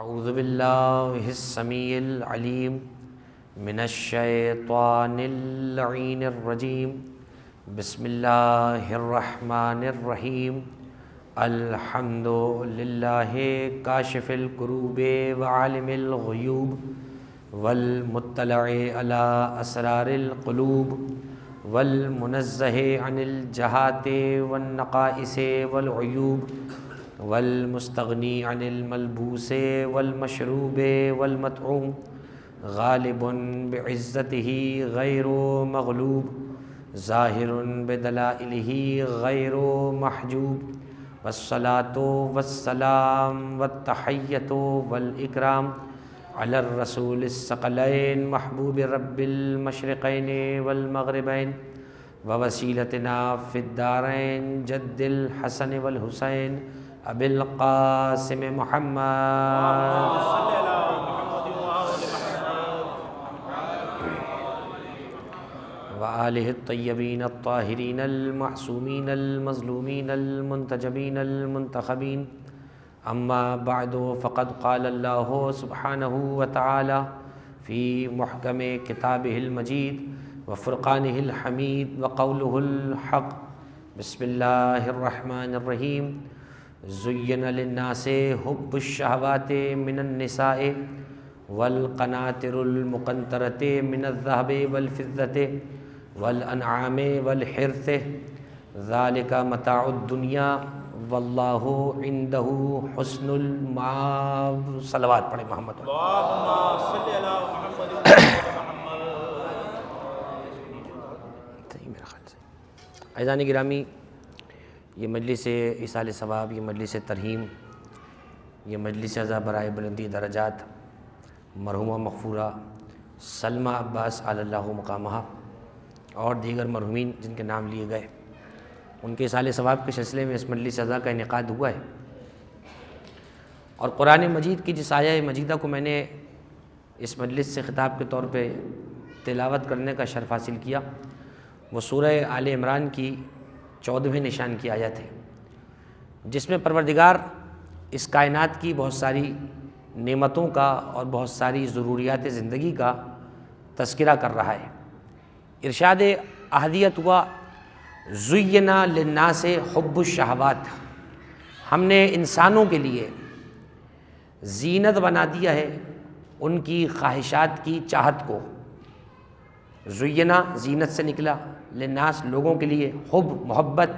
اعوذ باللہ السمیع العلیم من الشیطان اللعین الرجیم بسم اللہ الرحمن الرحیم الحمد للہ کاشف الکروب وعالم الغیوب والمطلع علی اسرار القلوب والمنزہ عن الجہات والنقائص والعیوب والمستغنی عن الملبوس والمشروب والمطعوم غالب بعزته غیر مغلوب ظاہر بدلائلہ غیر محجوب والصلاة والسلام والتحیۃ والاکرام علی الرسول الثقلین محبوب رب المشرقین والمغربین ووسیلتنا فی الدارین جد الحسن والحسین ابی القاسم محمد وآلہ الطیبین الطاہرین المعصومین المظلومین المنتجبین المنتخبین اما بعد فقد قال اللہ سبحانہ وتعالی فی محکم کتابہ المجید وفرقانہ الحمید وقولہ الحق بسم اللہ الرحمن الرحیم زین للناس حب الشہوات من النساء والقناطر المقنطرۃ من الذهب والفضة والانعام والحرث ذلک متاع الدنیا واللہ عندہ حسن المآب۔ صلوات پڑھیں محمد اللہم صلی علی محمد میرا خیال سے عزیزان گرامی، یہ مجلس ایصال ثواب، یہ مجلس ترحیم، یہ مجلس عزا برائے بلندی درجات مرحومہ مغفورہ سلمہ عباس علی اللہ مقامہا اور دیگر مرحومین جن کے نام لیے گئے، ان کے ایصال ثواب کے سلسلے میں اس مجلس عزا کا انعقاد ہوا ہے۔ اور قرآن مجید کی جس آیہ مجیدہ کو میں نے اس مجلس سے خطاب کے طور پہ تلاوت کرنے کا شرف حاصل کیا، وہ سورہ آل عمران کی 14ویں نشان کی آیت ہے، جس میں پروردگار اس کائنات کی بہت ساری نعمتوں کا اور بہت ساری ضروریات زندگی کا تذکرہ کر رہا ہے۔ ارشاد احدیت ہوا زینا للناس حب الشہوات، ہم نے انسانوں کے لیے زینت بنا دیا ہے ان کی خواہشات کی چاہت کو۔ زینا زینت سے نکلا، للناس لوگوں کے لیے، حب محبت،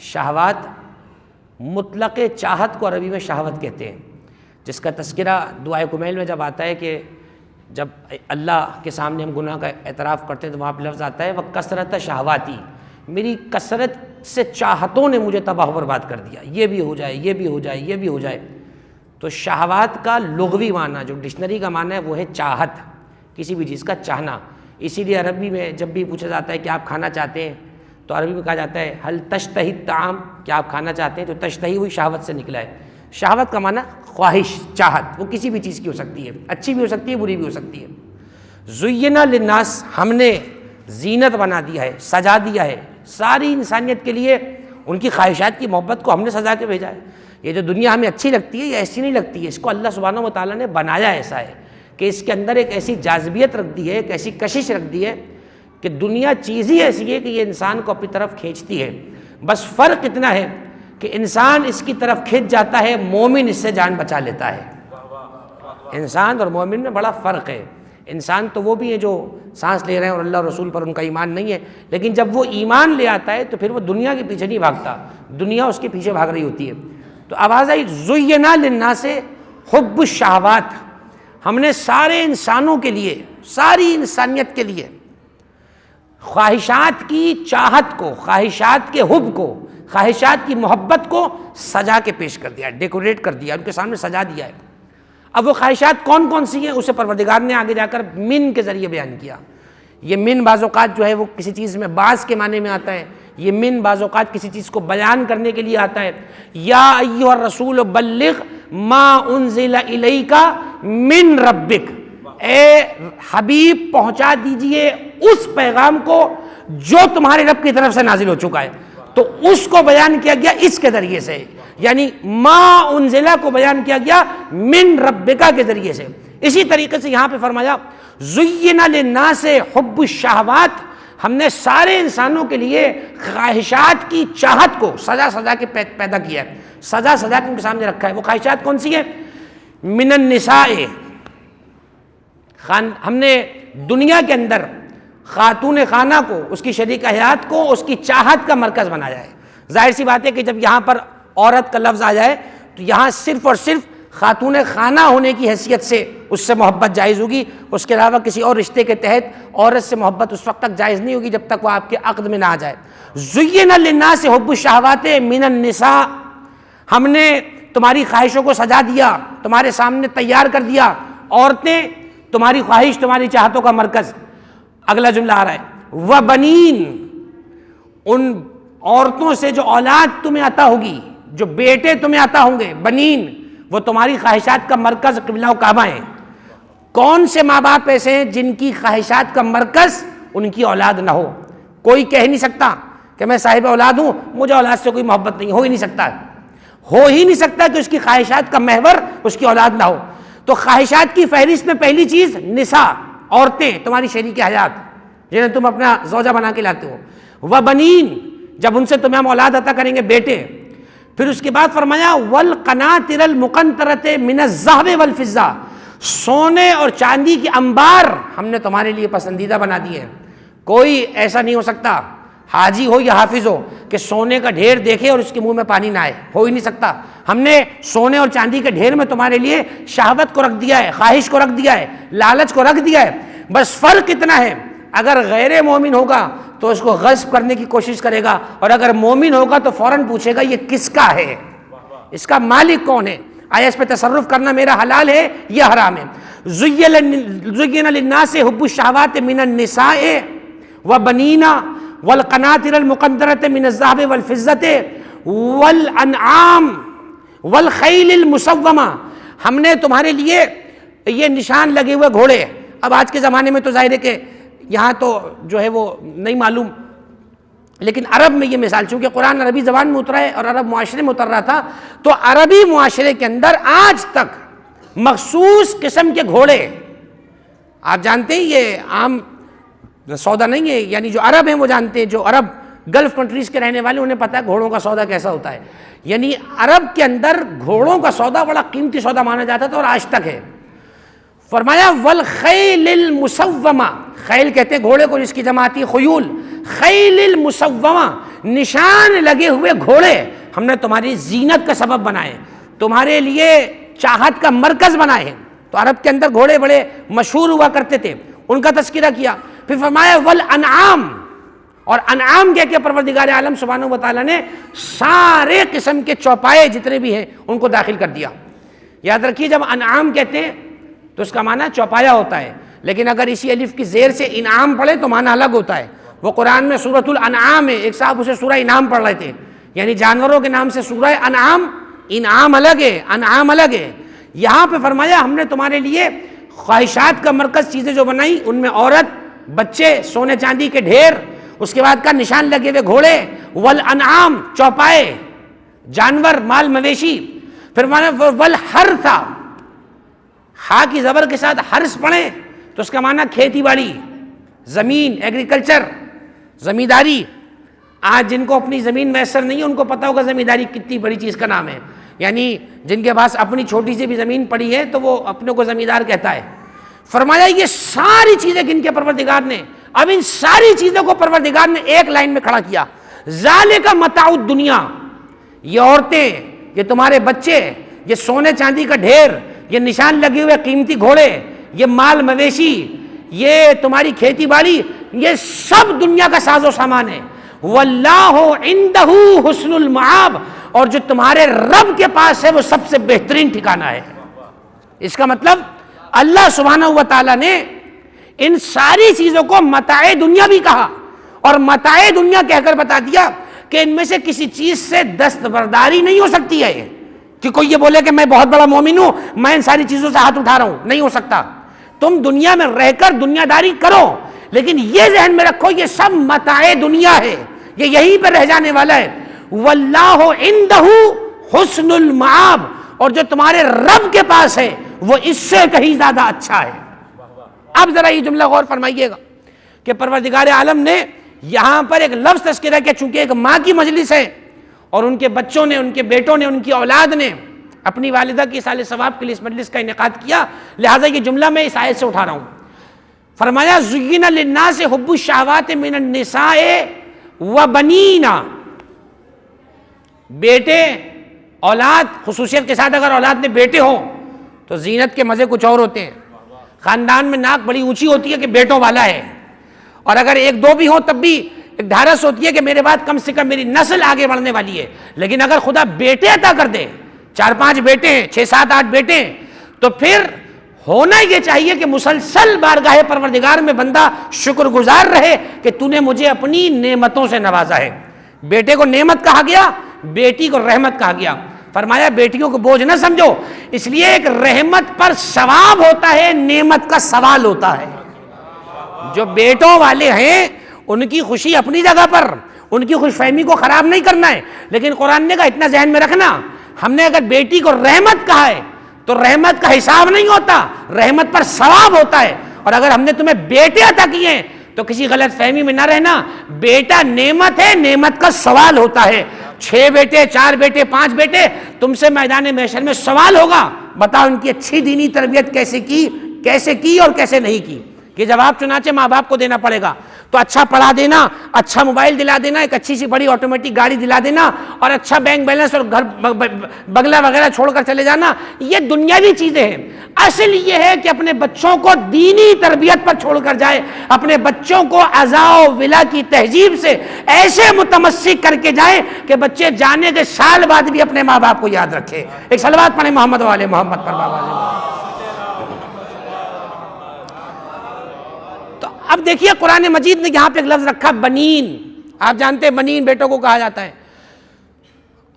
شہوات مطلق چاہت کو عربی میں شہوت کہتے ہیں، جس کا تذکرہ دعائے کمیل میں جب آتا ہے کہ جب اللہ کے سامنے ہم گناہ کا اعتراف کرتے ہیں تو وہاں پہ لفظ آتا ہے وَکثرت شہواتی، میری کثرت سے چاہتوں نے مجھے تباہ و برباد کر دیا، یہ بھی ہو جائے، یہ بھی ہو جائے، یہ بھی ہو جائے۔ تو شہوات کا لغوی معنی جو ڈکشنری کا معنی ہے وہ ہے چاہت، کسی بھی چیز کا چاہنا۔ اسی لیے عربی میں جب بھی پوچھا جاتا ہے کہ آپ کھانا چاہتے ہیں تو عربی میں کہا جاتا ہے حل تشتہی الطعام، کیا آپ کھانا چاہتے ہیں؟ تو تشتہی ہوئی شہوت سے نکلا ہے۔ شہوت کا معنی خواہش، چاہت، وہ کسی بھی چیز کی ہو سکتی ہے، اچھی بھی ہو سکتی ہے، بری بھی ہو سکتی ہے۔ زینا للناس، ہم نے زینت بنا دیا ہے، سجا دیا ہے ساری انسانیت کے لیے، ان کی خواہشات کی محبت کو ہم نے سجا کے بھیجا ہے۔ یہ جو دنیا ہمیں اچھی لگتی ہے یہ ایسی نہیں لگتی ہے، اس کو اللہ سبحانہ و تعالیٰ نے بنایا ایسا ہے کہ اس کے اندر ایک ایسی جاذبیت رکھ دی ہے، ایک ایسی کشش رکھ دی ہے کہ دنیا چیز ہی ایسی ہے کہ یہ انسان کو اپنی طرف کھینچتی ہے۔ بس فرق اتنا ہے کہ انسان اس کی طرف کھنچ جاتا ہے، مومن اس سے جان بچا لیتا ہے۔ انسان اور مومن میں بڑا فرق ہے۔ انسان تو وہ بھی ہیں جو سانس لے رہے ہیں اور اللہ رسول پر ان کا ایمان نہیں ہے، لیکن جب وہ ایمان لے آتا ہے تو پھر وہ دنیا کے پیچھے نہیں بھاگتا، دنیا اس کے پیچھے بھاگ رہی ہوتی ہے۔ تو آواز آئی زینا للناس حب الشہوات، ہم نے سارے انسانوں کے لیے، ساری انسانیت کے لیے خواہشات کی چاہت کو، خواہشات کے حب کو، خواہشات کی محبت کو سجا کے پیش کر دیا، ڈیکوریٹ کر دیا، ان کے سامنے سجا دیا ہے۔ اب وہ خواہشات کون کون سی ہیں اسے پروردگار نے آگے جا کر من کے ذریعے بیان کیا۔ یہ من بعض اوقات جو ہے وہ کسی چیز میں بعض کے معنی میں آتا ہے، یہ من بعض اوقات کسی چیز کو بیان کرنے کے لیے آتا ہے۔ یا ایھا الرسول بلغ ما انزل الیک من ربک، اے حبیب پہنچا دیجئے اس پیغام کو جو تمہارے رب کی طرف سے نازل ہو چکا ہے۔ تو اس کو بیان کیا گیا اس کے ذریعے سے، یعنی ما انزلہ کو بیان کیا گیا من ربکا کے ذریعے سے. اسی طریقے سے یہاں پہ فرمایا زین للناس حب الشہوات، ہم نے سارے انسانوں کے لیے خواہشات کی چاہت کو سجا کے پیدا کیا ہے، سجا کے ان کے سامنے رکھا ہے. وہ خواہشات کون سی ہیں؟ من النساء، ہم نے دنیا کے اندر خاتون خانہ کو، اس کی شریک حیات کو اس کی چاہت کا مرکز بنایا ہے. ظاہر سی بات ہے کہ جب یہاں پر عورت کا لفظ آ جائے تو یہاں صرف اور صرف خاتون خانہ ہونے کی حیثیت سے اس سے محبت جائز ہوگی، اس کے علاوہ کسی اور رشتے کے تحت عورت سے محبت اس وقت تک جائز نہیں ہوگی جب تک وہ آپ کے عقد میں نہ آ جائے. زین للناس حب الشہوات من النساء، ہم نے تمہاری خواہشوں کو سجا دیا، تمہارے سامنے تیار کر دیا. عورتیں تمہاری خواہش، تمہاری چاہتوں کا مرکز. اگلا جملہ آ رہا ہے وبنین، ان عورتوں سے جو اولاد تمہیں عطا ہوگی، جو بیٹے تمہیں عطا ہوں گے، بنین وہ تمہاری خواہشات کا مرکز قبلہ و کعبہ ہیں. کون سے ماں باپ ایسے ہیں جن کی خواہشات کا مرکز ان کی اولاد نہ ہو؟ کوئی کہہ نہیں سکتا کہ میں صاحب اولاد ہوں، مجھے اولاد سے کوئی محبت نہیں، ہو ہی نہیں سکتا کہ اس کی خواہشات کا محور اس کی اولاد نہ ہو. تو خواہشات کی فہرست میں پہلی چیز نساء، عورتیں، تمہاری شریک حیات جنہیں تم اپنا زوجہ بنا کے لاتے ہو. وبنین، جب ان سے تمہیں ہم اولاد عطا کریں گے، بیٹے. پھر اس کے بعد فرمایا والقناطر المقنطرۃ من الذهب والفضہ، سونے اور چاندی کے انبار ہم نے تمہارے لیے پسندیدہ بنا دیے ہیں. کوئی ایسا نہیں ہو سکتا، حاجی ہو یا حافظ ہو، کہ سونے کا ڈھیر دیکھے اور اس کے منہ میں پانی نہ آئے، ہو ہی نہیں سکتا. ہم نے سونے اور چاندی کے ڈھیر میں تمہارے لیے شہوت کو رکھ دیا ہے، خواہش کو رکھ دیا ہے، لالچ کو رکھ دیا ہے. بس فرق اتنا ہے، اگر غیر مومن ہوگا تو اس کو غصب کرنے کی کوشش کرے گا، اور اگر مومن ہوگا تو فوراً پوچھے گا یہ کس کا ہے، اس کا مالک کون ہے، آیا اس پہ تصرف کرنا میرا حلال ہے یا حرام ہے. زین للناس حب الشہوات من النساء وبنین والقناطر المقنطرۃ من الذهب والفضة والانعام والخیل المسومہ، ہم نے تمہارے لیے یہ نشان لگے ہوئے گھوڑے. اب آج کے زمانے میں تو ظاہر ہے کہ یہاں تو جو ہے وہ نہیں معلوم، لیکن عرب میں یہ مثال، چونکہ قرآن عربی زبان میں اترا ہے اور عرب معاشرے میں اتر رہا تھا، تو عربی معاشرے کے اندر آج تک مخصوص قسم کے گھوڑے، آپ جانتے ہیں یہ عام سودا نہیں ہے، یعنی جو عرب ہیں وہ جانتے ہیں، جو عرب گلف کنٹریز کے رہنے والے انہیں پتہ ہے گھوڑوں کا سودا کیسا ہوتا ہے. یعنی عرب کے اندر گھوڑوں کا سودا بڑا قیمتی سودا مانا جاتا تھا اور آج تک ہے. فرمایا والخیل المسومہ، خیل کہتے ہیں گھوڑے کو جس کی جماعتی خیول، خیل المسومہ نشان لگے ہوئے گھوڑے ہم نے تمہاری زینت کا سبب بنائے، تمہارے لیے چاہت کا مرکز بنائے ہیں. تو عرب کے اندر گھوڑے بڑے مشہور ہوا کرتے تھے، ان کا تذکرہ کیا. پھر فرمایا والانعام، اور انعام کہہ کے پروردگار عالم سبحانہ و تعالیٰ نے سارے قسم کے چوپائے جتنے بھی ہیں ان کو داخل کر دیا. یاد رکھیے جب انعام کہتے ہیں تو اس کا معنی چوپایا ہوتا ہے، لیکن اگر اسی الف کی زیر سے انعام پڑھے تو معنی الگ ہوتا ہے. وہ قرآن میں سورۃ الانعام ہے، ایک صاحب اسے سورہ انعام پڑھ رہے تھے، یعنی جانوروں کے نام سے سورہ انعام، انعام الگ ہے، انعام الگ ہے. یہاں پہ فرمایا ہم نے تمہارے لیے خواہشات کا مرکز چیزیں جو بنائی، ان میں عورت، بچے، سونے چاندی کے ڈھیر، اس کے بعد کا نشان لگے ہوئے گھوڑے، والانعام چوپائے، جانور، مال مویشی. پھر والحرث، ہا کی زبر کے ساتھ حرث پڑھیں تو اس کا معنی کھیتی باڑی، زمین، ایگریکلچر، زمینداری. آج جن کو اپنی زمین میسر نہیں ہے ان کو پتہ ہوگا زمینداری کتنی بڑی چیز کا نام ہے. یعنی جن کے پاس اپنی چھوٹی سی بھی زمین پڑی ہے تو وہ اپنے کو زمیندار کہتا ہے. فرمایا یہ ساری چیزیں گن کے پروردگار نے، اب ان ساری چیزوں کو پروردگار نے ایک لائن میں کھڑا کیا. ذالک متاع الدنیا، یہ عورتیں، یہ تمہارے بچے، یہ سونے چاندی کا ڈھیر، یہ نشان لگے ہوئے قیمتی گھوڑے، یہ مال مویشی، یہ تمہاری کھیتی باڑی، یہ سب دنیا کا ساز و سامان ہے. واللہ عندہ حسن المآب، اور جو تمہارے رب کے پاس ہے وہ سب سے بہترین ٹھکانہ ہے. اس کا مطلب اللہ سبحانہ و تعالیٰ نے ان ساری چیزوں کو متاع دنیا بھی کہا، اور متاع دنیا کہہ کر بتا دیا کہ ان میں سے کسی چیز سے دستبرداری نہیں ہو سکتی ہے کہ کوئی یہ بولے کہ میں بہت بڑا مومن ہوں، میں ان ساری چیزوں سے ہاتھ اٹھا رہا ہوں. نہیں ہو سکتا. تم دنیا میں رہ کر دنیا داری کرو، لیکن یہ ذہن میں رکھو یہ سب متاع دنیا ہے، یہ یہیں پہ رہ جانے والا ہے. واللہ عندہ حسن المآب، اور جو تمہارے رب کے پاس ہے وہ اس سے کہیں زیادہ اچھا ہے۔ اب ذرا یہ جملہ غور فرمائیے گا کہ پروردگار عالم نے یہاں پر ایک لفظ تذکرہ کیا، چونکہ ایک ماں کی مجلس ہے اور ان کے بچوں نے، ان کے بیٹوں نے، ان کی اولاد نے اپنی والدہ کی ایصال ثواب کے لیے اس مجلس کا انعقاد کیا، لہٰذا یہ جملہ میں اس آیت سے اٹھا رہا ہوں۔ فرمایا زُيِّنَ لِلنَّاسِ حُبُّ الشَّهَوَاتِ مِنَ النِّسَاءِ وَبَنِينَ، بیٹے، اولاد، خصوصیت کے ساتھ اگر اولاد میں بیٹے ہوں تو زینت کے مزے کچھ اور ہوتے ہیں، خاندان میں ناک بڑی اونچی ہوتی ہے کہ بیٹوں والا ہے، اور اگر ایک دو بھی ہوں تب بھی ایک ڈھارس ہوتی ہے کہ میرے بعد کم سے کم میری نسل آگے بڑھنے والی ہے۔ لیکن اگر خدا بیٹے عطا کر دے، 4-5 بیٹے ہیں، 6-7-8 بیٹے ہیں، تو پھر ہونا یہ چاہیے کہ مسلسل بارگاہ پروردگار میں بندہ شکر گزار رہے کہ تو نے مجھے اپنی نعمتوں سے نوازا ہے۔ بیٹے کو نعمت کہا گیا، بیٹی کو رحمت کہا گیا۔ فرمایا بیٹیوں کو بوجھ نہ سمجھو، اس لیے ایک رحمت پر ثواب ہوتا ہے، نعمت کا سوال ہوتا ہے۔ جو بیٹوں والے ہیں ان کی خوشی اپنی جگہ پر، ان کی خوش فہمی کو خراب نہیں کرنا ہے، لیکن قرآن نے کہا اتنا ذہن میں رکھنا، ہم نے اگر بیٹی کو رحمت کہا ہے تو رحمت کا حساب نہیں ہوتا، رحمت پر ثواب ہوتا ہے۔ اور اگر ہم نے تمہیں بیٹے عطا کیے ہیں تو کسی غلط فہمی میں نہ رہنا، بیٹا نعمت ہے، نعمت کا سوال ہوتا ہے۔ 6 بیٹے، 4 بیٹے، 5 بیٹے، تم سے میدان محشر میں سوال ہوگا، بتاؤ ان کی اچھی دینی تربیت کیسے کی اور کیسے نہیں کی۔ یہ جواب چنانچہ ماں باپ کو دینا پڑے گا۔ تو اچھا پڑھا دینا، اچھا موبائل دلا دینا، ایک اچھی سی بڑی آٹومیٹک گاڑی دلا دینا، اور اچھا بینک بیلنس اور گھر بنگلہ وغیرہ چھوڑ کر چلے جانا، یہ دنیاوی چیزیں ہیں۔ اصل یہ ہے کہ اپنے بچوں کو دینی تربیت پر چھوڑ کر جائے، اپنے بچوں کو عزا و ولا کی تہذیب سے ایسے متمسک کر کے جائے کہ بچے جانے کے سال بعد بھی اپنے ماں باپ کو یاد رکھے۔ ایک صلوات پڑھیں محمد والے محمد پر بابا۔ تو اب دیکھیے قرآن مجید نے یہاں پہ ایک لفظ رکھا بنین، آپ جانتے ہیں بنین بیٹوں کو کہا جاتا ہے،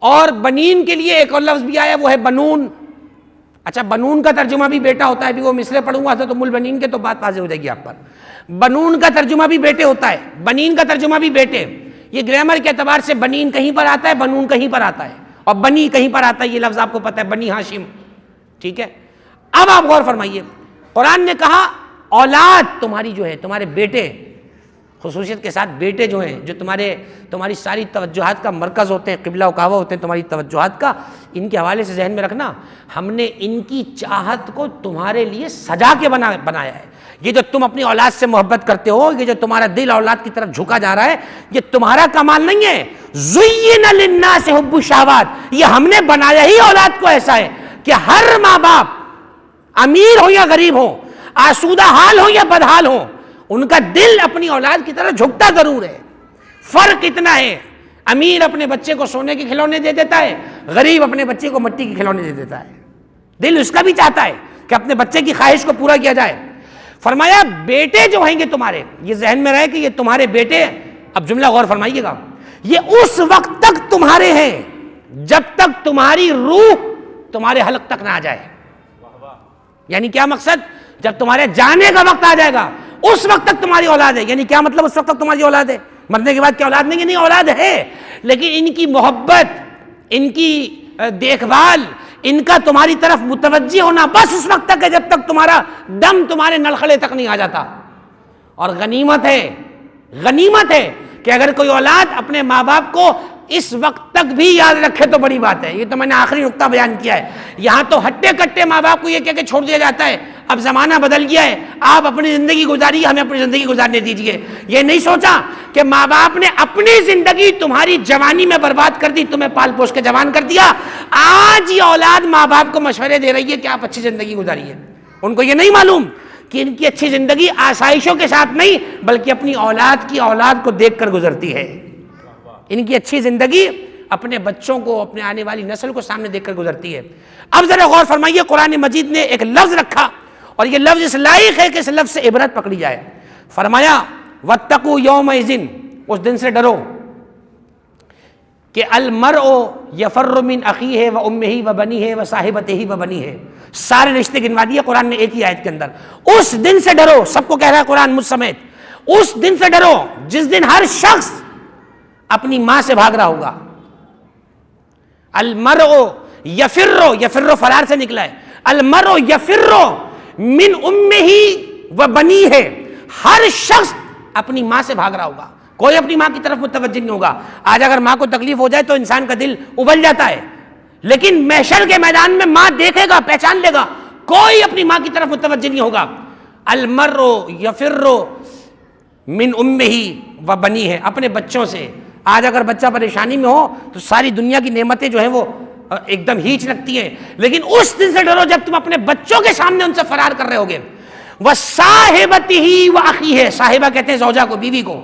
اور بنین کے لیے ایک اور لفظ بھی آیا، وہ ہے بنون۔ اچھا بنون کا ترجمہ بھی بیٹا ہوتا ہے، بھی وہ مصرے پڑھوں گا تو مل بنین کے تو بات واضح ہو جائے گی آپ پر۔ بنون کا ترجمہ بھی بیٹے ہوتا ہے، بنین کا ترجمہ بھی بیٹے۔ یہ گرامر کے اعتبار سے بنین کہیں پر آتا ہے، بنون کہیں پر آتا ہے، اور بنی کہیں پر آتا ہے، یہ لفظ آپ کو پتہ ہے، بنی ہاشم، ٹھیک ہے۔ اب آپ غور فرمائیے، قرآن نے کہا اولاد تمہاری جو ہے، تمہارے بیٹے، خصوصیت کے ساتھ بیٹے جو ہیں، جو تمہاری ساری توجہات کا مرکز ہوتے ہیں، قبلہ و کعبہ ہوتے ہیں تمہاری توجہات کا، ان کے حوالے سے ذہن میں رکھنا، ہم نے ان کی چاہت کو تمہارے لیے سجا کے بنایا ہے۔ یہ جو تم اپنی اولاد سے محبت کرتے ہو، یہ جو تمہارا دل اولاد کی طرف جھکا جا رہا ہے، یہ تمہارا کمال نہیں ہے۔ زُيِّنَ لِلنَّاسِ حُبُّ الشَّهَوَاتِ، یہ ہم نے بنایا ہی اولاد کو ایسا ہے کہ ہر ماں باپ امیر ہو یا غریب ہو، آسودہ حال ہو یا بدحال ہو، ان کا دل اپنی اولاد کی طرف جھکتا ضرور ہے۔ فرق اتنا ہے، امیر اپنے بچے کو سونے کے کھلونے دے دیتا ہے، غریب اپنے بچے کو مٹی کے کھلونے دے دیتا ہے۔ دل اس کا بھی چاہتا ہے کہ اپنے بچے کی خواہش کو پورا کیا جائے۔ فرمایا بیٹے جو ہیں گے تمہارے، یہ ذہن میں رہے کہ یہ تمہارے بیٹے، اب جملہ غور فرمائیے گا، یہ اس وقت تک تمہارے ہیں جب تک تمہاری روح تمہارے حلق تک نہ آ جائے۔ یعنی کیا مقصد؟ جب تمہارے جانے کا وقت آ جائے گا اس وقت تک تمہاری اولاد ہے۔ یعنی کیا مطلب اس وقت تک تمہاری اولاد ہے؟ مرنے کے بعد کیا اولاد نہیں ہے؟ نہیں، اولاد ہے، لیکن ان کی محبت، ان کی دیکھ بھال، ان کا تمہاری طرف متوجہ ہونا بس اس وقت تک ہے جب تک تمہارا دم تمہارے نلخڑے تک نہیں آ جاتا۔ اور غنیمت ہے کہ اگر کوئی اولاد اپنے ماں باپ کو اس وقت تک بھی یاد رکھے تو بڑی بات ہے۔ یہ تو میں نے آخری نقطہ بیان کیا ہے۔ یہاں تو ہٹے کٹے ماں باپ کو یہ کہہ کے چھوڑ دیا جاتا ہے اب زمانہ بدل گیا ہے، آپ اپنی زندگی گزاریے، ہمیں اپنی زندگی گزارنے دیجیے۔ یہ نہیں سوچا کہ ماں باپ نے اپنی زندگی تمہاری جوانی میں برباد کر دی، تمہیں پال پوش کے جوان کر دیا، آج یہ اولاد ماں باپ کو مشورے دے رہی ہے کہ آپ اچھی زندگی گزاریے۔ ان کو یہ نہیں معلوم کہ ان کی اچھی زندگی آسائشوں کے ساتھ نہیں بلکہ اپنی اولاد کو دیکھ کر گزرتی ہے۔ ان کی اچھی زندگی اپنے بچوں کو، اپنے آنے والی نسل کو سامنے دیکھ کر گزرتی ہے۔ اب ذرا غور فرمائیے، قرآن مجید نے ایک لفظ رکھا اور یہ لفظ اس لائق ہے کہ اس لفظ سے عبرت پکڑی جائے۔ فرمایا واتقوا یومئذ، اس دن سے ڈرو کہ المرء یفر من اخیہ و امہ و بنیہ و صاحبتہ و بنیہ، سارے رشتے گنوا دیے قرآن نے ایک ہی آیت کے اندر۔ اس دن سے ڈرو، سب کو کہہ رہا ہے قرآن مجھ سمیت، اس دن سے ڈرو جس دن ہر شخص اپنی ماں سے بھاگ رہا ہوگا، المرء یفر فرار سے نکلا ہے، المرء یفر من امہ و بنیہ، ہر شخص اپنی ماں سے بھاگ رہا ہوگا، کوئی اپنی ماں کی طرف متوجہ نہیں ہوگا. آج اگر ماں کو تکلیف ہو جائے تو انسان کا دل ابل جاتا ہے، لیکن محشر کے میدان میں ماں دیکھے گا، پہچان لے گا، کوئی اپنی ماں کی طرف متوجہ نہیں ہوگا. المرء یفر من امہ و بنیہ، اپنے بچوں سے. آج اگر بچہ پریشانی میں ہو تو ساری دنیا کی نعمتیں جو ہیں وہ ایک دم ہیچ لگتی ہیں، لیکن اس دن سے ڈرو جب تم اپنے بچوں کے سامنے ان سے فرار کر رہے ہوگے. وصاحبتہ واخیہ، صاحبہ کہتے ہیں زوجہ کو، بیوی کو.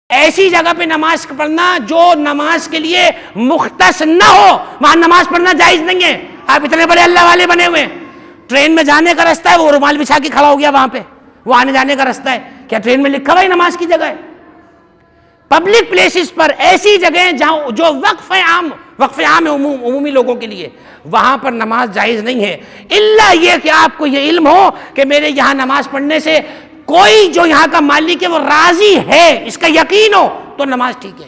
ایسی جگہ پہ نماز پڑھنا جو نماز کے لیے مختص نہ ہو، وہاں نماز پڑھنا جائز نہیں ہے۔ آپ اتنے بڑے اللہ والے بنے ہوئے، ٹرین میں جانے کا رستہ ہے، وہ رومال بچھا کے کھڑا ہو گیا وہاں پہ، وہ آنے جانے کا رستہ ہے، کیا ٹرین میں لکھا ہوا ہے نماز کی جگہ ہے؟ پبلک پلیسز پر ایسی جگہیں جہاں جو وقف عام ہے عمومی لوگوں کے لیے، وہاں پر نماز جائز نہیں ہے، الا یہ کہ آپ کو یہ علم ہو کہ میرے یہاں نماز پڑھنے سے کوئی جو یہاں کا مالک ہے وہ راضی ہے، اس کا یقین ہو تو نماز ٹھیک ہے۔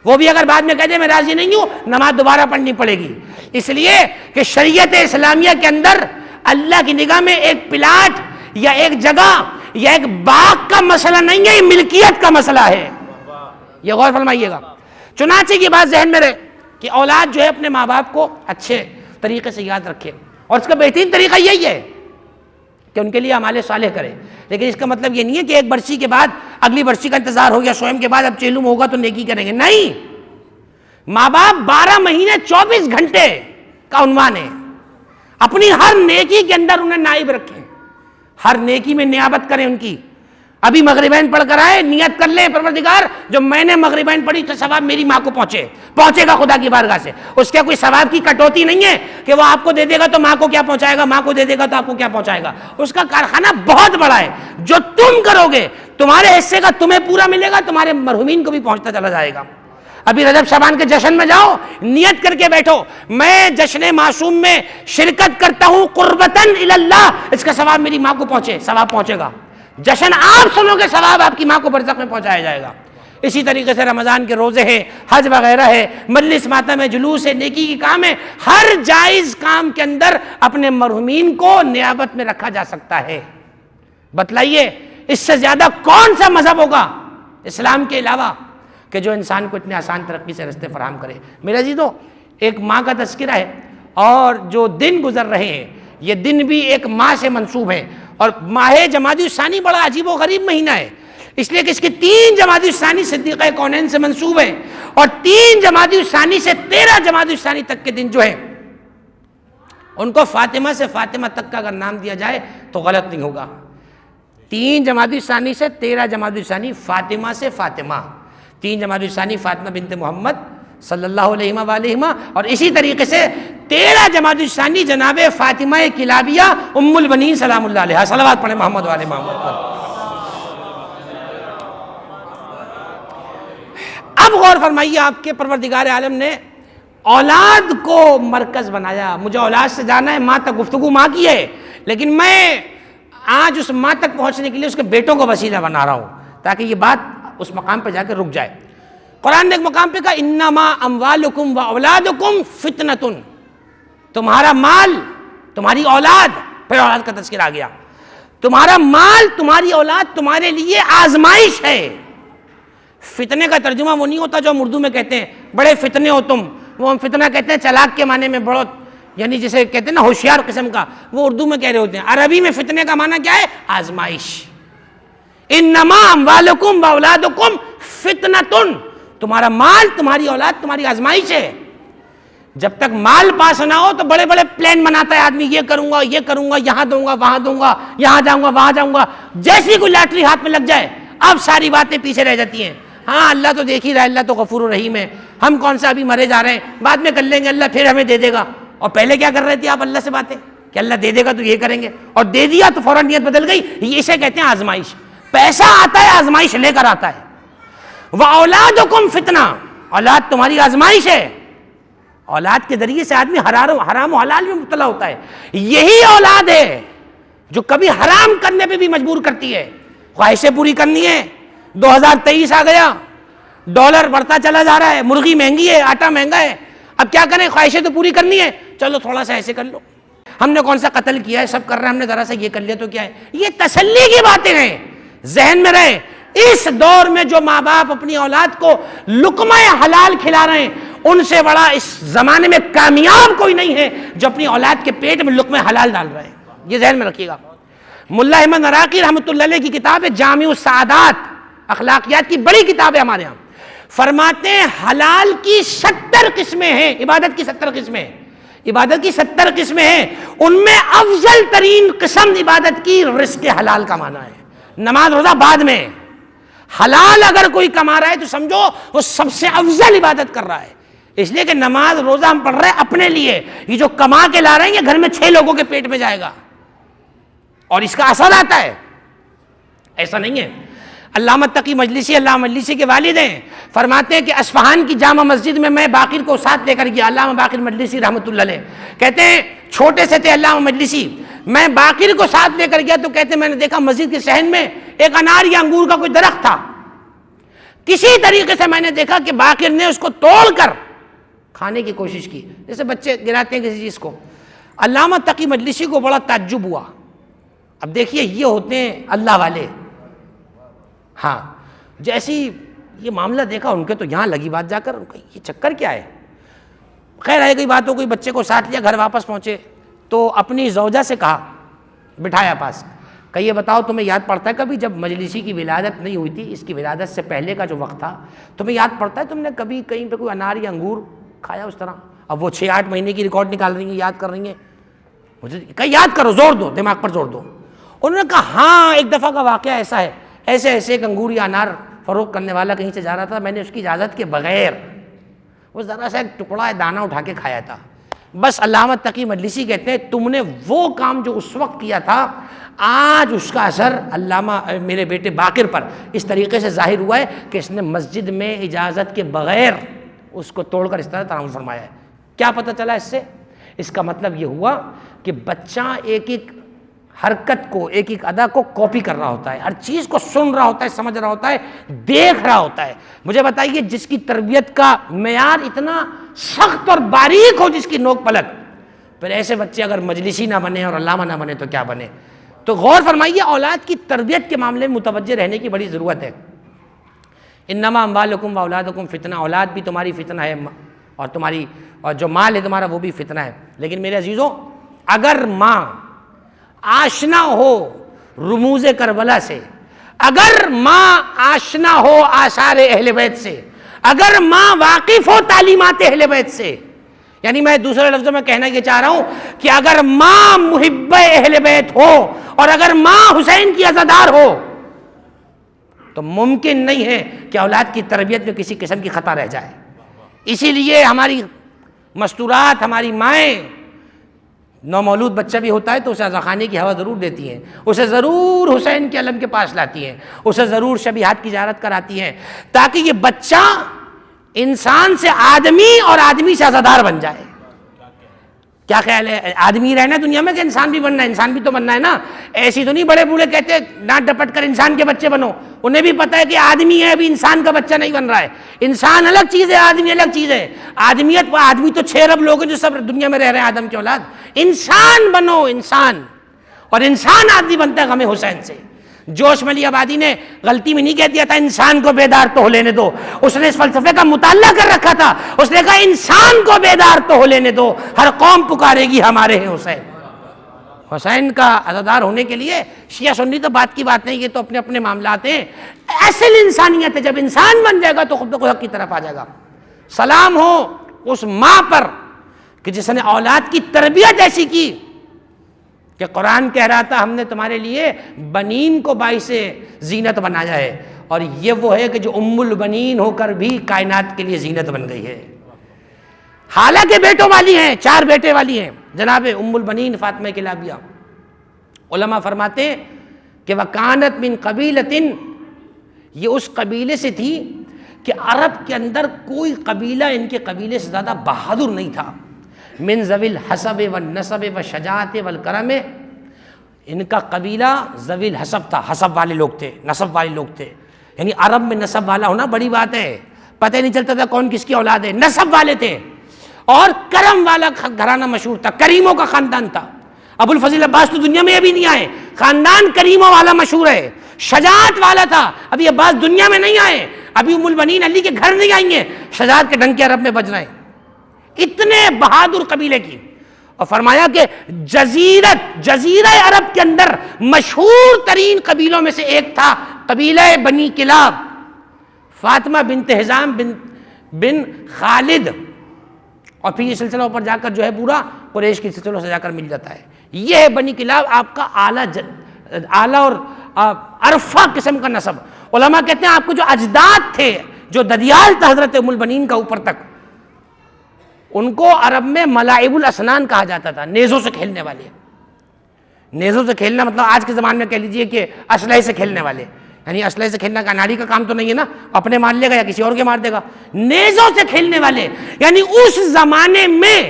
وہ بھی اگر بعد میں کہہ دے میں راضی نہیں ہوں، نماز دوبارہ پڑھنی پڑے گی، اس لیے کہ شریعت اسلامیہ کے اندر اللہ کی نگاہ میں ایک پلاٹ یا ایک جگہ یا ایک باغ کا مسئلہ نہیں ہے، یہ ملکیت کا مسئلہ ہے، یہ غور فرمائیے گا۔ چنانچہ یہ بات ذہن میں رہے کہ اولاد جو ہے اپنے ماں باپ کو اچھے طریقے سے یاد رکھے، اور اس کا بہترین طریقہ یہی ہے کہ ان کے لیے اعمال صالح کرے، لیکن اس کا مطلب یہ نہیں ہے کہ ایک برسی کے بعد اگلی برسی کا انتظار ہو گیا، سوئم کے بعد اب چیلم ہوگا تو نیکی کریں گے، نہیں۔ ماں باپ 12 مہینے 24 گھنٹے کا عنوان ہے، اپنی ہر نیکی کے اندر انہیں نائب رکھیں، ہر نیکی میں نیابت کریں ان کی۔ ابھی مغربین پڑھ کر آئے، نیت کر لیں پروردگار جو میں نے مغربین پڑھی تو ثواب میری ماں کو پہنچے گا خدا کی بارگاہ سے، اس کے کوئی ثواب کی کٹوتی نہیں ہے کہ وہ آپ کو دے دے گا تو ماں کو کیا پہنچائے گا، ماں کو دے دے گا تو آپ کو کیا پہنچائے گا، اس کا کارخانہ بہت بڑا ہے، جو تم کرو گے تمہارے حصے کا تمہیں پورا ملے گا، تمہارے مرحومین کو بھی پہنچتا چلا جائے گا۔ ابھی رجب شعبان کے جشن میں جاؤ، نیت کر کے بیٹھو میں جشن معصوم میں شرکت کرتا ہوں قربتاً اللہ، اس کا ثواب میری ماں کو ثواب پہنچے گا، جشن آپ سنو گے ثواب آپ کی ماں کو برزخ میں پہنچایا جائے گا۔ اسی طریقے سے رمضان کے روزے ہیں، حج وغیرہ ہے، مجلس ماتم ہے، جلوس ہے، نیکی کی کام ہے، ہر جائز کام کے اندر اپنے مرحومین کو نیابت میں رکھا جا سکتا ہے۔ بتلائیے اس سے زیادہ کون سا مذہب ہوگا اسلام کے علاوہ کہ جو انسان کو اتنے آسان ترقی سے رستے فراہم کرے۔ میرے عزیزو، ایک ماں کا تذکرہ ہے، اور جو دن گزر رہے ہیں یہ دن بھی ایک ماہ سے منسوب ہے، اور ماہ جمادی الثانی بڑا عجیب و غریب مہینہ ہے، اس لیے کہ اس کی 3 جمادی الثانی صدیقہ کونین سے منسوب ہے، اور 3 جمادی الثانی سے 13 جمادی الثانی تک کے دن جو ہے ان کو فاطمہ سے فاطمہ تک کا اگر نام دیا جائے تو غلط نہیں ہوگا۔ 3 جمادی الثانی سے 13 جمادی الثانی فاطمہ سے فاطمہ، 3 جمادی الثانی فاطمہ بنت محمد صلی اللہ علیہ وآلہ، اور اسی طریقے سے 13 جمادی الثانی جناب فاطمہ کلابیہ ام البنین سلام اللہ علیہ، صلوات پڑھیں محمد والے محمد پر۔ اب غور فرمائیے، آپ کے پروردگار عالم نے اولاد کو مرکز بنایا، مجھے اولاد سے جانا ہے، ماں تک گفتگو ماں کی ہے، لیکن میں آج اس ماں تک پہنچنے کے لیے اس کے بیٹوں کو وسیلہ بنا رہا ہوں تاکہ یہ بات اس مقام پہ جا کے رک جائے۔ قرآن نے ایک مقام پہ کہا انما اموالکم و اولادکم فتنۃ، تمہارا مال تمہاری اولاد، پھر اولاد کا تذکرہ آ گیا، تمہارا مال تمہاری اولاد تمہارے لیے آزمائش ہے۔ فتنے کا ترجمہ وہ نہیں ہوتا جو ہم اردو میں کہتے ہیں بڑے فتنے ہو تم، وہ ہم فتنہ کہتے ہیں چلاک کے معنی میں، بڑا یعنی جسے کہتے ہیں نا ہوشیار قسم کا، وہ اردو میں کہہ رہے ہوتے ہیں۔ عربی میں فتنے کا معنی کیا ہے؟ آزمائش۔ انما اموالکم و اولادکم فتنۃ، تمہارا مال تمہاری اولاد تمہاری آزمائش ہے۔ جب تک مال پاس نہ ہو تو بڑے بڑے پلان بناتا ہے آدمی، یہ کروں گا یہ کروں گا، یہاں دوں گا وہاں دوں گا، یہاں جاؤں گا وہاں جاؤں گا، جیسی کوئی لاٹری ہاتھ میں لگ جائے اب ساری باتیں پیچھے رہ جاتی ہیں۔ ہاں اللہ تو دیکھ ہی رہا ہے، اللہ تو غفور الرحیم ہے، ہم کون سا ابھی مرے جا رہے ہیں، بعد میں کر لیں گے، اللہ پھر ہمیں دے دے گا۔ اور پہلے کیا کر رہے تھے آپ اللہ سے باتیں کہ اللہ دے دے گا تو یہ کریں گے، اور دے دیا تو فوراً نیت بدل گئی۔ اسے کہتے ہیں آزمائش۔ پیسہ آتا ہے آزمائش لے کر آتا ہے۔ وَأَوْلَادُكُمْ فِتْنَةٌ، اولاد تمہاری آزمائش ہے۔ اولاد کے ذریعے سے آدمی حرام و حلال میں مبتلا ہوتا ہے۔ یہی اولاد ہے جو کبھی حرام کرنے پہ بھی مجبور کرتی ہے، خواہشیں پوری کرنی ہے۔ 2023 آ گیا، ڈالر بڑھتا چلا جا رہا ہے، مرغی مہنگی ہے، آٹا مہنگا ہے، اب کیا کریں، خواہشیں تو پوری کرنی ہے، چلو تھوڑا سا ایسے کر لو، ہم نے کون سا قتل کیا ہے، سب کر رہے ہیں، ہم نے ذرا سا یہ کر لیا تو کیا ہے۔ یہ تسلی کی باتیں ہیں، ذہن میں رہے۔ اس دور میں جو ماں باپ اپنی اولاد کو لقمہ حلال کھلا رہے ہیں، ان سے بڑا اس زمانے میں کامیاب کوئی نہیں ہے جو اپنی اولاد کے پیٹ میں لقمہ حلال ڈال رہے ہیں، یہ ذہن میں رکھیے گا۔ ملا احمد عراقی رحمۃ اللہ علیہ کی کتاب ہے جامع السعادات، اخلاقیات کی بڑی کتاب ہے ہمارے ہاں، فرماتے ہیں حلال کی 70 قسمیں ہیں، عبادت کی 70 قسمیں ہیں، عبادت کی 70 قسمیں ہیں، ان میں افضل ترین قسم عبادت کی رزق حلال کا معنی ہے۔ نماز روزہ بعد میں، حلال اگر کوئی کما رہا ہے تو سمجھو وہ سب سے افضل عبادت کر رہا ہے، اس لیے کہ نماز روزہ ہم پڑھ رہے ہیں اپنے لیے، یہ جو کما کے لا رہے ہیں یہ گھر میں 6 لوگوں کے پیٹ میں جائے گا اور اس کا اثر آتا ہے، ایسا نہیں ہے۔ علامہ تقی مجلسی، علامہ مجلسی کے والد ہیں، فرماتے ہیں کہ اصفہان کی جامع مسجد میں میں باقر کو ساتھ لے کر گیا، علامہ باقر مجلسی رحمۃ اللہ علیہ کہتے ہیں چھوٹے سے تھے علامہ مجلسی، میں باقر کو ساتھ لے کر گیا تو کہتے ہیں میں نے دیکھا مسجد کے صحن میں ایک انار یا انگور کا کوئی درخت تھا، کسی طریقے سے میں نے دیکھا کہ باقر نے اس کو توڑ کر کھانے کی کوشش کی، جیسے بچے گراتے ہیں کسی چیز کو۔ علامہ تقی مجلسی کو بڑا تعجب ہوا، اب دیکھیے یہ ہوتے ہیں اللہ والے، ہاں جیسی یہ معاملہ دیکھا ان کے تو یہاں لگی بات جا کر، ان کا یہ چکر کیا ہے؟ خیر ہے، کوئی بات ہو، کوئی بچے کو ساتھ لیا، گھر واپس پہنچے تو اپنی زوجہ سے کہا، بٹھایا پاس، کہ یہ بتاؤ تمہیں یاد پڑتا ہے کبھی جب مجلسی کی ولادت نہیں ہوئی تھی، اس کی ولادت سے پہلے کا جو وقت تھا، تمہیں یاد پڑتا ہے تم نے کبھی کہیں پہ کوئی انار یا انگور کھایا اس طرح؟ اب وہ 6-8 مہینے کی ریکارڈ نکال رہی ہیں، یاد کر رہی ہیں، مجھے کہ یاد کرو، زور دو، دماغ پر زور دو۔ انہوں نے کہا ہاں ایک دفعہ کا واقعہ ایسا ہے، ایسے ایک انگور یا انار فروخت کرنے والا کہیں سے جا رہا تھا، میں نے اس کی اجازت کے بغیر وہ ذرا سا ایک ٹکڑا دانہ اٹھا کے کھایا تھا۔ بس علامہ تقی مجلسی کہتے ہیں تم نے وہ کام جو اس وقت کیا تھا آج اس کا اثر علامہ میرے بیٹے باقر پر اس طریقے سے ظاہر ہوا ہے کہ اس نے مسجد میں اجازت کے بغیر اس کو توڑ کر اس طرح تعامل فرمایا ہے۔ کیا پتہ چلا اس سے؟ اس کا مطلب یہ ہوا کہ بچہ ایک ایک حرکت کو، ایک ایک ادا کو کاپی کر رہا ہوتا ہے، ہر چیز کو سن رہا ہوتا ہے، سمجھ رہا ہوتا ہے، دیکھ رہا ہوتا ہے۔ مجھے بتائیے جس کی تربیت کا معیار اتنا سخت اور باریک ہو، جس کی نوک پلک، پھر ایسے بچے اگر مجلسی نہ بنے اور علامہ نہ بنے تو کیا بنے؟ تو غور فرمائیے، اولاد کی تربیت کے معاملے میں متوجہ رہنے کی بڑی ضرورت ہے۔ انما اموالکم و اولادکم فتنہ، اولاد بھی تمہاری فتنہ ہے اور جو مال ہے تمہارا وہ بھی فتنہ ہے۔ لیکن میرے عزیزوں، اگر ماں آشنا ہو رموز کربلا سے، اگر ماں آشنا ہو آثار اہل بیت سے، اگر ماں واقف ہو تعلیمات اہل بیت سے، یعنی میں دوسرے لفظوں میں کہنا یہ چاہ رہا ہوں کہ اگر ماں محب اہل بیت ہو اور اگر ماں حسین کی عزادار ہو تو ممکن نہیں ہے کہ اولاد کی تربیت میں کسی قسم کی خطا رہ جائے۔ اسی لیے ہماری مستورات، ہماری مائیں، نومولود بچہ بھی ہوتا ہے تو اسے عزاخانے کی ہوا ضرور دیتی ہیں، اسے ضرور حسین کے علم کے پاس لاتی ہیں، اسے ضرور شبیہات کی زیارت کراتی ہیں، تاکہ یہ بچہ انسان سے آدمی اور آدمی سے عزادار بن جائے۔ کیا خیال ہے؟ آدمی رہنا ہے دنیا میں کہ انسان بھی بننا ہے؟ انسان بھی تو بننا ہے نا۔ ایسی تو نہیں بڑے بوڑھے کہتے ڈانٹ ڈپٹ کر انسان کے بچے بنو، انہیں بھی پتہ ہے کہ آدمی ہے، ابھی انسان کا بچہ نہیں بن رہا ہے۔ انسان الگ چیز ہے، آدمی الگ چیز ہے۔ آدمیت، آدمی تو 6 ارب لوگ ہیں جو سب دنیا میں رہ رہے ہیں آدم کی اولاد۔ انسان بنو، انسان، اور انسان آدمی بنتا ہے غم حسین سے۔ جوش ملی آبادی نے غلطی میں نہیں کہہ دیا تھا انسان کو بیدار تو ہو لینے دو، اس نے اس فلسفے کا مطالعہ کر رکھا تھا، اس نے کہا انسان کو بیدار تو ہو لینے دو، ہر قوم پکارے گی ہمارے ہیں حسین۔ حسین کا عزادار ہونے کے لیے شیعہ سنی تو بات کی بات نہیں، یہ تو اپنے اپنے معاملات ہیں۔ اصل انسانیت ہے، جب انسان بن جائے گا تو خود بخود حق کی طرف آ جائے گا۔ سلام ہو اس ماں پر کہ جس نے اولاد کی تربیت ایسی کی کہ قرآن کہہ رہا تھا ہم نے تمہارے لیے بنین کو باعث زینت بنایا ہے، اور یہ وہ ہے کہ جو ام البنین ہو کر بھی کائنات کے لیے زینت بن گئی ہے۔ حالانکہ بیٹوں والی ہیں، 4 بیٹے والی ہیں، جناب ام البنین فاطمہ کلابیہ۔ علماء فرماتے ہیں کہ وَكَانَتْ مِنْ قَبِيلَةٍ، یہ اس قبیلے سے تھی کہ عرب کے اندر کوئی قبیلہ ان کے قبیلے سے زیادہ بہادر نہیں تھا۔ من ذوی الحسب والنسب والشجاعت والکرم، ان کا قبیلہ ذوی الحسب تھا، حسب والے لوگ تھے، نسب والے لوگ تھے، یعنی عرب میں نسب والا ہونا بڑی بات ہے، پتہ نہیں چلتا تھا کون کس کی اولاد ہے، نسب والے تھے، اور کرم والا گھرانہ مشہور تھا، کریموں کا خاندان تھا۔ ابو الفضل عباس تو دنیا میں ابھی نہیں آئے، خاندان کریموں والا مشہور ہے، شجاعت والا تھا، ابھی عباس دنیا میں نہیں آئے، ابھی ام البنین علی کے گھر نہیں آئی ہیں، شجاعت کے ڈنکے عرب میں بج رہے ہیں، اتنے بہادر قبیلے کی۔ اور فرمایا کہ جزیرہ عرب کے اندر مشہور ترین قبیلوں میں سے ایک تھا قبیلہ بنی کلاب، فاطمہ بنت حزام بن خالد، اور پھر یہ سلسلہ اوپر جا کر جو ہے پورا قریش کی سلسلوں سے جا کر مل جاتا ہے۔ یہ ہے بنی کلاب، آپ کا اعلیٰ اور عرفہ قسم کا نسب، علماء کہتے ہیں آپ کو جو اجداد تھے جو ددیال تھا حضرت ام المؤمنین کا اوپر تک، ان کو عرب میں ملاعب الاسنان کہا جاتا تھا، نیزوں سے کھیلنے والے. نیزوں سے کھیلنا مطلب آج کے زمانے میں کہہ لیجئے کہ اسلحے سے کھیلنے والے، یعنی اسلحے سے کھیلنا کا ناڑی کا کام تو نہیں ہے نا، اپنے مار لے گا یا کسی اور کے مار دے گا. نیزوں سے کھیلنے والے، یعنی اس زمانے میں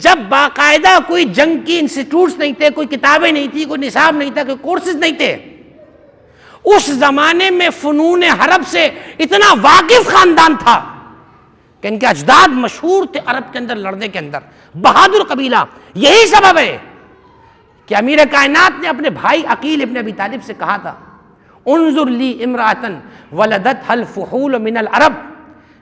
جب باقاعدہ کوئی جنگ کی انسٹیٹیوٹس نہیں تھے، کوئی کتابیں نہیں تھی، کوئی نصاب نہیں تھا، کوئی کورسز نہیں تھے، اس زمانے میں فنون حرب سے اتنا واقف خاندان تھا کہ ان کے اجداد مشہور تھے عرب کے اندر لڑنے کے اندر، بہادر قبیلہ. یہی سبب ہے کہ امیر کائنات نے اپنے بھائی عقیل ابن ابی طالب سے کہا تھا انظر لی امراتن ولدتها الفحول من العرب،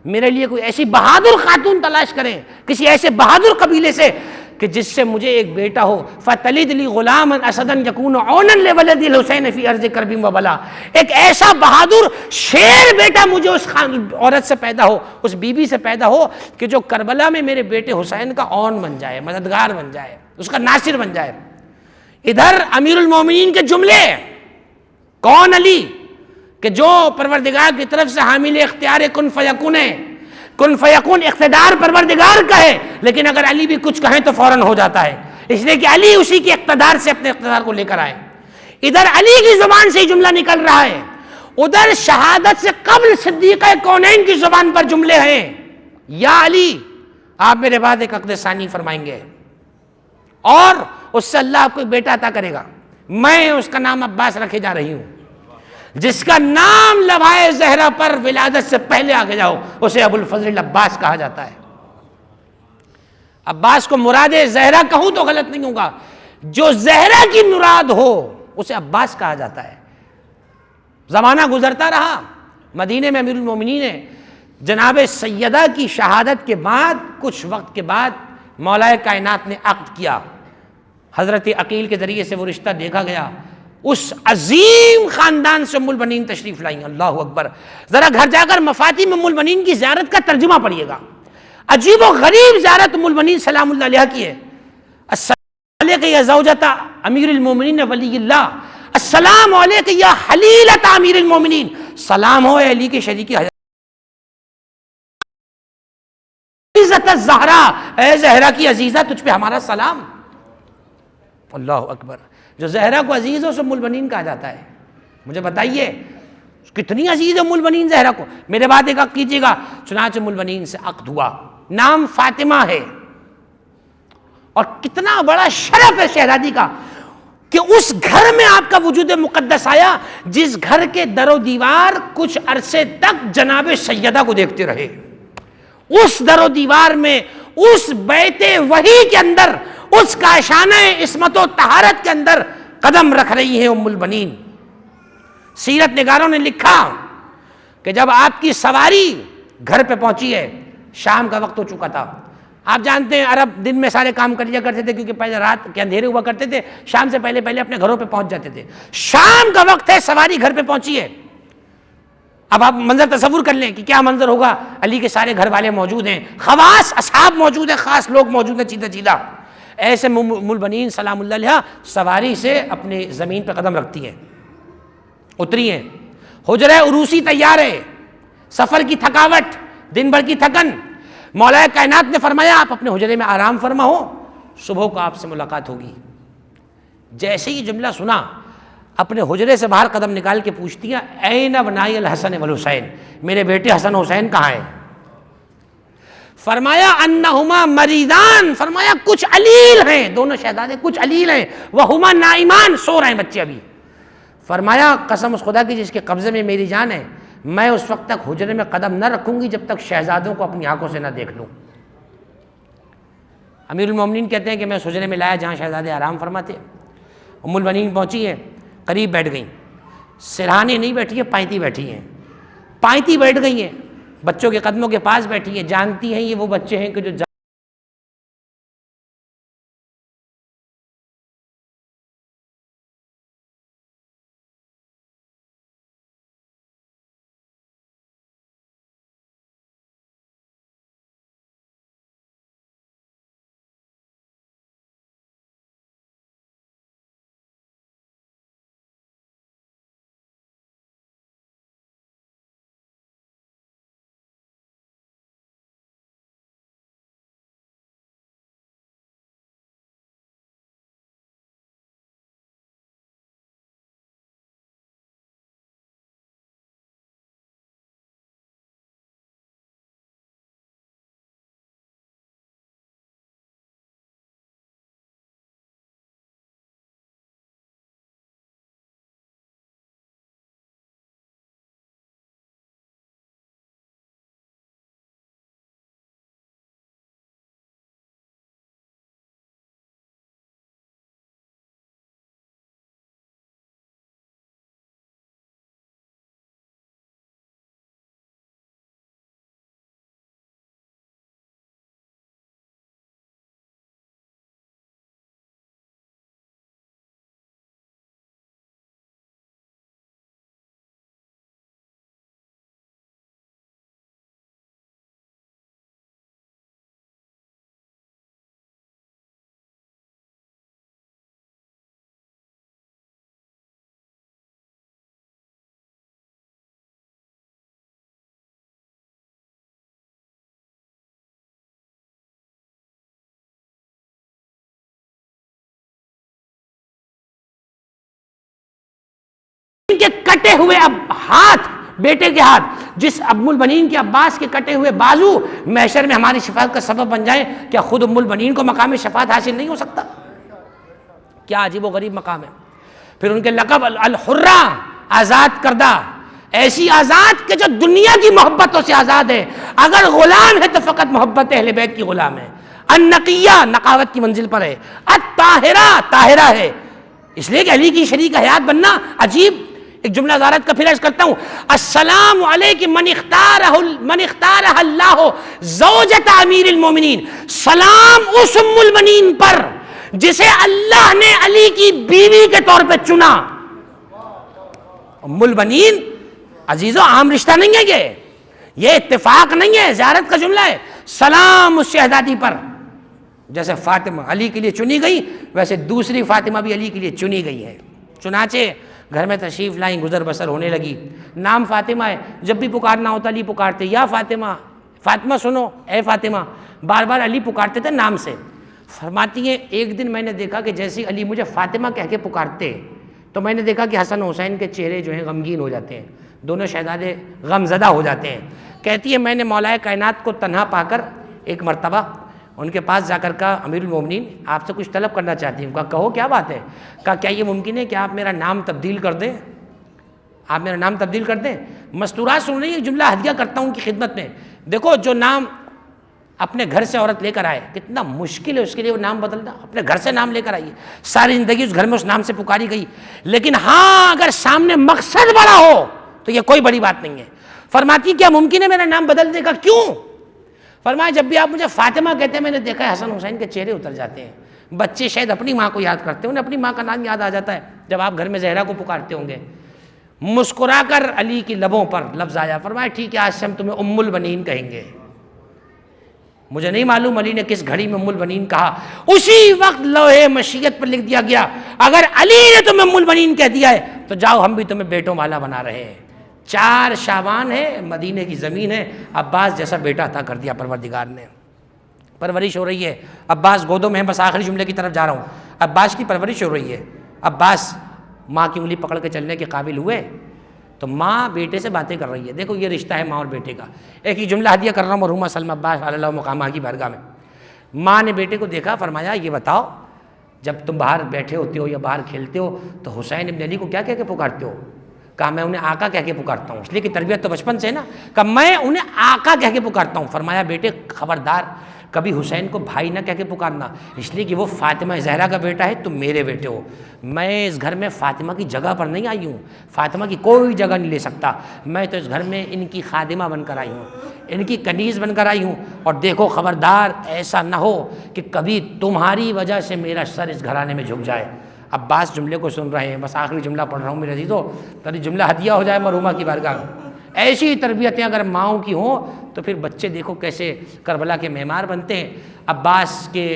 میرے لیے کوئی ایسی بہادر خاتون تلاش کریں کسی ایسے بہادر قبیلے سے کہ جس سے مجھے ایک بیٹا ہو. فتلد لی غلاما اسدا یکون عونا لولد الحسین فی ارض کرب و بلا، ایک ایسا بہادر شیر بیٹا مجھے اس عورت سے پیدا ہو، اس بیوی سے پیدا ہو کہ جو کربلا میں میرے بیٹے حسین کا عون بن جائے، مددگار بن جائے، اس کا ناصر بن جائے. ادھر امیر المومنین کے جملے، کون؟ علی، کہ جو پروردگار کی طرف سے حامل اختیار کن فیکون ہے، کن فیکون اقتدار پروردگار کا ہے، لیکن اگر علی بھی کچھ کہیں تو فوراً ہو جاتا ہے، اس لیے کہ علی اسی کے اقتدار سے اپنے اقتدار کو لے کر آئے. ادھر علی کی زبان سے ہی جملہ نکل رہا ہے، ادھر شہادت سے قبل صدیقہ کونین کی زبان پر جملے ہیں، یا علی آپ میرے بعد ایک عقد ثانی فرمائیں گے اور اس سے اللہ آپ کو ایک بیٹا عطا کرے گا، میں اس کا نام عباس رکھے جا رہی ہوں، جس کا نام لوحۂ زہرا پر ولادت سے پہلے آگے جاؤ اسے ابو الفضل عباس کہا جاتا ہے. عباس کو مراد زہرا کہوں تو غلط نہیں ہوگا، جو زہرا کی مراد ہو اسے عباس کہا جاتا ہے. زمانہ گزرتا رہا، مدینے میں امیر المومنین نے جناب سیدہ کی شہادت کے بعد کچھ وقت کے بعد مولا کائنات نے عقد کیا، حضرت عقیل کے ذریعے سے وہ رشتہ دیکھا گیا، اس عظیم خاندان سے ام المؤمنین تشریف لائیں. اللہ اکبر. ذرا گھر جا کر مفاتیح ام المؤمنین کی زیارت کا ترجمہ پڑھیے گا، عجیب و غریب زیارت ام المؤمنین سلام اللہ علیہ کی ہے. السلام علیکم یا زوجۃ امیر المؤمنین ولی اللہ، السلام علیکم یا حلیلۃ امیر المؤمنین، سلام ہو اے علی کے شریک عزت الزہرا، اے زہرا کی عزیزہ تجھ پہ ہمارا سلام. اللہ اکبر. جو زہرا کو عزیز ہو اسے ام المؤمنین کہا جاتا ہے. مجھے بتائیے کتنی عزیز ہے ام المؤمنین زہرا کو. میرے بعد ایک عقد کیجیے گا، چنانچہ ام المؤمنین سے عقد ہوا، نام فاطمہ ہے، اور کتنا بڑا شرف ہے شہزادی کا کہ اس گھر میں آپ کا وجود مقدس آیا جس گھر کے در و دیوار کچھ عرصے تک جناب سیدہ کو دیکھتے رہے. اس در و دیوار میں، اس بیت وحی کے اندر، اس کاشانہ عصمت و طہارت کے اندر قدم رکھ رہی ہیں ام المؤمنین. سیرت نگاروں نے لکھا کہ جب آپ کی سواری گھر پہ پہنچی ہے، شام کا وقت ہو چکا تھا. آپ جانتے ہیں عرب دن میں سارے کام کر لیا کرتے تھے کیونکہ پہلے رات کے اندھیرے ہوا کرتے تھے، شام سے پہلے پہلے اپنے گھروں پہ پہنچ جاتے تھے. شام کا وقت ہے، سواری گھر پہ پہنچی ہے. اب آپ منظر تصور کر لیں کہ کیا منظر ہوگا. علی کے سارے گھر والے موجود ہیں، خواص اصحاب موجود ہیں، خاص لوگ موجود ہیں چیدہ چیدہ. ایسے ام المؤمنین سلام اللہ علیہ سواری سے اپنے زمین پہ قدم رکھتی ہیں، اتری ہیں. حجرہ عروسی تیار ہے، سفر کی تھکاوٹ، دن بھر کی تھکن. مولا کائنات نے فرمایا آپ اپنے حجرے میں آرام فرما ہو، صبح کو آپ سے ملاقات ہوگی. جیسے ہی جملہ سنا اپنے حجرے سے باہر قدم نکال کے پوچھتی ہیں این ابنائی الحسن والحسین، میرے بیٹے حسن حسین کہاں ہیں؟ فرمایا انہما مریضان، فرمایا کچھ علیل ہیں، دونوں شہزادے کچھ علیل ہیں، وہما نائمان، سو رہے ہیں بچے ابھی. فرمایا قسم اس خدا کی جس کے قبضے میں میری جان ہے، میں اس وقت تک حجرے میں قدم نہ رکھوں گی جب تک شہزادوں کو اپنی آنکھوں سے نہ دیکھ لوں. امیر المومنین کہتے ہیں کہ میں اس حجرے میں لایا جہاں شہزادے آرام فرماتے. ام المؤمنین پہنچی ہیں، قریب بیٹھ گئیں. سرہانے نہیں بیٹھی ہیں، پائنتی بیٹھی ہیں. پائنتی بیٹھ گئی ہیں، بچوں کے قدموں کے پاس بیٹھی ہیں، جانتی ہیں یہ وہ بچے ہیں کہ جو کے کٹے ہوئے اب ہاتھ، بیٹے کے ہاتھ، جس ام البنین کے عباس کے کٹے ہوئے بازو محشر میں ہماری شفاعت کا سبب بن جائیں، کیا خود ام البنین کو مقام شفاعت حاصل نہیں ہو سکتا؟ کیا عجیب و غریب مقام ہے۔ پھر ان کے لقب الحرہ، آزاد کردہ، ایسی آزاد کہ جو دنیا کی محبتوں سے آزاد ہے، اگر غلام ہے تو فقط محبت اہل بیت کی غلام ہے۔ النقیہ، نقاوت کی منزل پر ہے۔ الطاہرہ، طاہرہ ہے، اس لیے کہ علی کی شریک حیات بننا عجیب۔ ایک جملہ زیارت کا پھر عرض کرتا ہوں، السلام علیکم من اختارہ اللہ زوجۃ امیر المومنین، سلام اس ام البنین پر جسے اللہ نے علی کی بیوی کے طور پہ چنا۔ ام البنین عزیزو عام رشتہ نہیں ہے، یہ اتفاق نہیں ہے، زیارت کا جملہ ہے۔ سلام اس شہزادی پر، جیسے فاطمہ علی کے لیے چنی گئی ویسے دوسری فاطمہ بھی علی کے لیے چنی گئی ہے۔ چنانچہ گھر میں تشریف لائیں، گزر بسر ہونے لگی۔ نام فاطمہ ہے، جب بھی پکارنا ہوتا علی پکارتے، یا فاطمہ، فاطمہ سنو، اے فاطمہ، بار بار علی پکارتے تھے نام سے۔ فرماتی ہیں ایک دن میں نے دیکھا کہ جیسے علی مجھے فاطمہ کہہ کے پکارتے تو میں نے دیکھا کہ حسن حسین کے چہرے جو ہیں غمگین ہو جاتے ہیں، دونوں شہزادے غم زدہ ہو جاتے ہیں۔ کہتی ہے میں نے مولا کائنات کو تنہا پا کر ایک مرتبہ ان کے پاس جا کر کہا امیر المومنین آپ سے کچھ طلب کرنا چاہتی ہوں۔ کہا کہو کیا بات ہے؟ کہا کیا یہ ممکن ہے کہ آپ میرا نام تبدیل کر دیں؟ آپ میرا نام تبدیل کر دیں؟ مستورات سن رہی ہے، جملہ ہدیہ کرتا ہوں ان کی خدمت میں۔ دیکھو جو نام اپنے گھر سے عورت لے کر آئے کتنا مشکل ہے اس کے لیے وہ نام بدلنا، اپنے گھر سے نام لے کر آئیے، ساری زندگی اس گھر میں اس نام سے پکاری گئی، لیکن ہاں اگر سامنے مقصد بڑا ہو تو یہ کوئی بڑی بات نہیں ہے۔ فرماتی کیا ممکن ہے میرا نام بدل دے گا؟ کیوں؟ فرمایا جب بھی آپ مجھے فاطمہ کہتے ہیں میں نے دیکھا ہے حسن حسین کے چہرے اتر جاتے ہیں، بچے شاید اپنی ماں کو یاد کرتے ہیں، انہیں اپنی ماں کا نام یاد آ جاتا ہے جب آپ گھر میں زہرا کو پکارتے ہوں گے۔ مسکرا کر علی کی لبوں پر لفظ آیا، فرمایا ٹھیک ہے آج سے ہم تمہیں ام البنین کہیں گے۔ مجھے نہیں معلوم علی نے کس گھڑی میں ام البنین کہا، اسی وقت لوحے مشیت پر لکھ دیا گیا اگر علی نے تمہیں ام البنین کہہ دیا ہے تو جاؤ ہم بھی تمہیں بیٹوں والا بنا رہے ہیں۔ 4 شعبان ہے، مدینے کی زمین ہے، عباس جیسا بیٹا عطا کر دیا پروردگار نے۔ پرورش ہو رہی ہے، عباس گودوں میں ہے، بس آخری جملے کی طرف جا رہا ہوں۔ عباس کی پرورش ہو رہی ہے، عباس ماں کی انگلی پکڑ کے چلنے کے قابل ہوئے تو ماں بیٹے سے باتیں کر رہی ہے۔ دیکھو یہ رشتہ ہے ماں اور بیٹے کا۔ ایک ہی جملہ ہدیہ کر رہا ہوں مرحومہ سلمى عباس علی اللہ مقامہ کی بارگاہ میں۔ ماں نے بیٹے کو دیکھا، فرمایا یہ بتاؤ جب تم باہر بیٹھے ہوتے ہو یا باہر کھیلتے ہو تو حسین ابن علی کو کیا کہہ کے پکارتے ہو؟ کہا میں انہیں آقا کہہ کے پکارتا ہوں، اس لیے کہ تربیت تو بچپن سے ہے نا۔ کہا میں انہیں آقا کہہ کے پکارتا ہوں۔ فرمایا بیٹے خبردار کبھی حسین کو بھائی نہ کہہ کے پکارنا، اس لیے کہ وہ فاطمہ زہرا کا بیٹا ہے، تم میرے بیٹے ہو۔ میں اس گھر میں فاطمہ کی جگہ پر نہیں آئی ہوں، فاطمہ کی کوئی جگہ نہیں لے سکتا، میں تو اس گھر میں ان کی خادمہ بن کر آئی ہوں، ان کی کنیز بن کر آئی ہوں۔ اور دیکھو خبردار ایسا نہ ہو کہ کبھی تمہاری وجہ سے میرا سر اس گھرانے میں جھک جائے۔ عباس جملے کو سن رہے ہیں، بس آخری جملہ پڑھ رہا ہوں میرے عزیزو، تاکہ جملہ ہدیہ ہو جائے مرحومہ کی بارگاہ میں۔ ایسی تربیتیں اگر ماؤں کی ہوں تو پھر بچے دیکھو کیسے کربلا کے معمار بنتے ہیں۔ عباس کے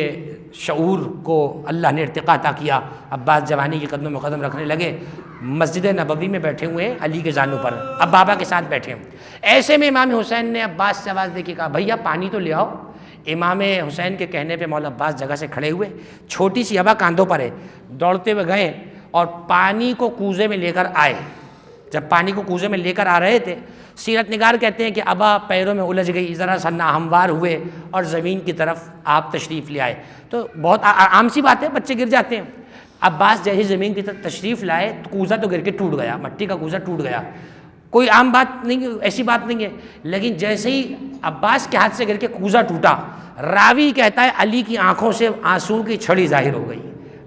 شعور کو اللہ نے ارتقا عطا کیا، عباس جوانی کے قدم میں قدم رکھنے لگے، مسجد نبوی میں بیٹھے ہوئے ہیں علی کے زانوں پر، اب بابا کے ساتھ بیٹھے ہیں۔ ایسے میں امام حسین نے عباس سے آواز دے کے کہا بھیا پانی تو لے آؤ۔ امام حسین کے کہنے پہ مولا عباس جگہ سے کھڑے ہوئے، چھوٹی سی ابا کاندھوں پر ہے، دوڑتے ہوئے گئے اور پانی کو کوزے میں لے کر آئے۔ جب پانی کو کوزے میں لے کر آ رہے تھے، سیرت نگار کہتے ہیں کہ ابا پیروں میں الجھ گئی، ذرا سا ناہموار ہوئے اور زمین کی طرف آپ تشریف لے آئے۔ تو بہت عام سی بات ہے، بچے گر جاتے ہیں۔ عباس جیسے زمین کی طرف تشریف لائے تو کوزہ تو گر کے ٹوٹ گیا، مٹی کا کوزہ ٹوٹ گیا، کوئی عام بات نہیں، ایسی بات نہیں ہے۔ لیکن جیسے ہی عباس کے ہاتھ سے گر کے کوزہ ٹوٹا، راوی کہتا ہے علی کی آنکھوں سے آنسو کی چھڑی ظاہر ہو گئی،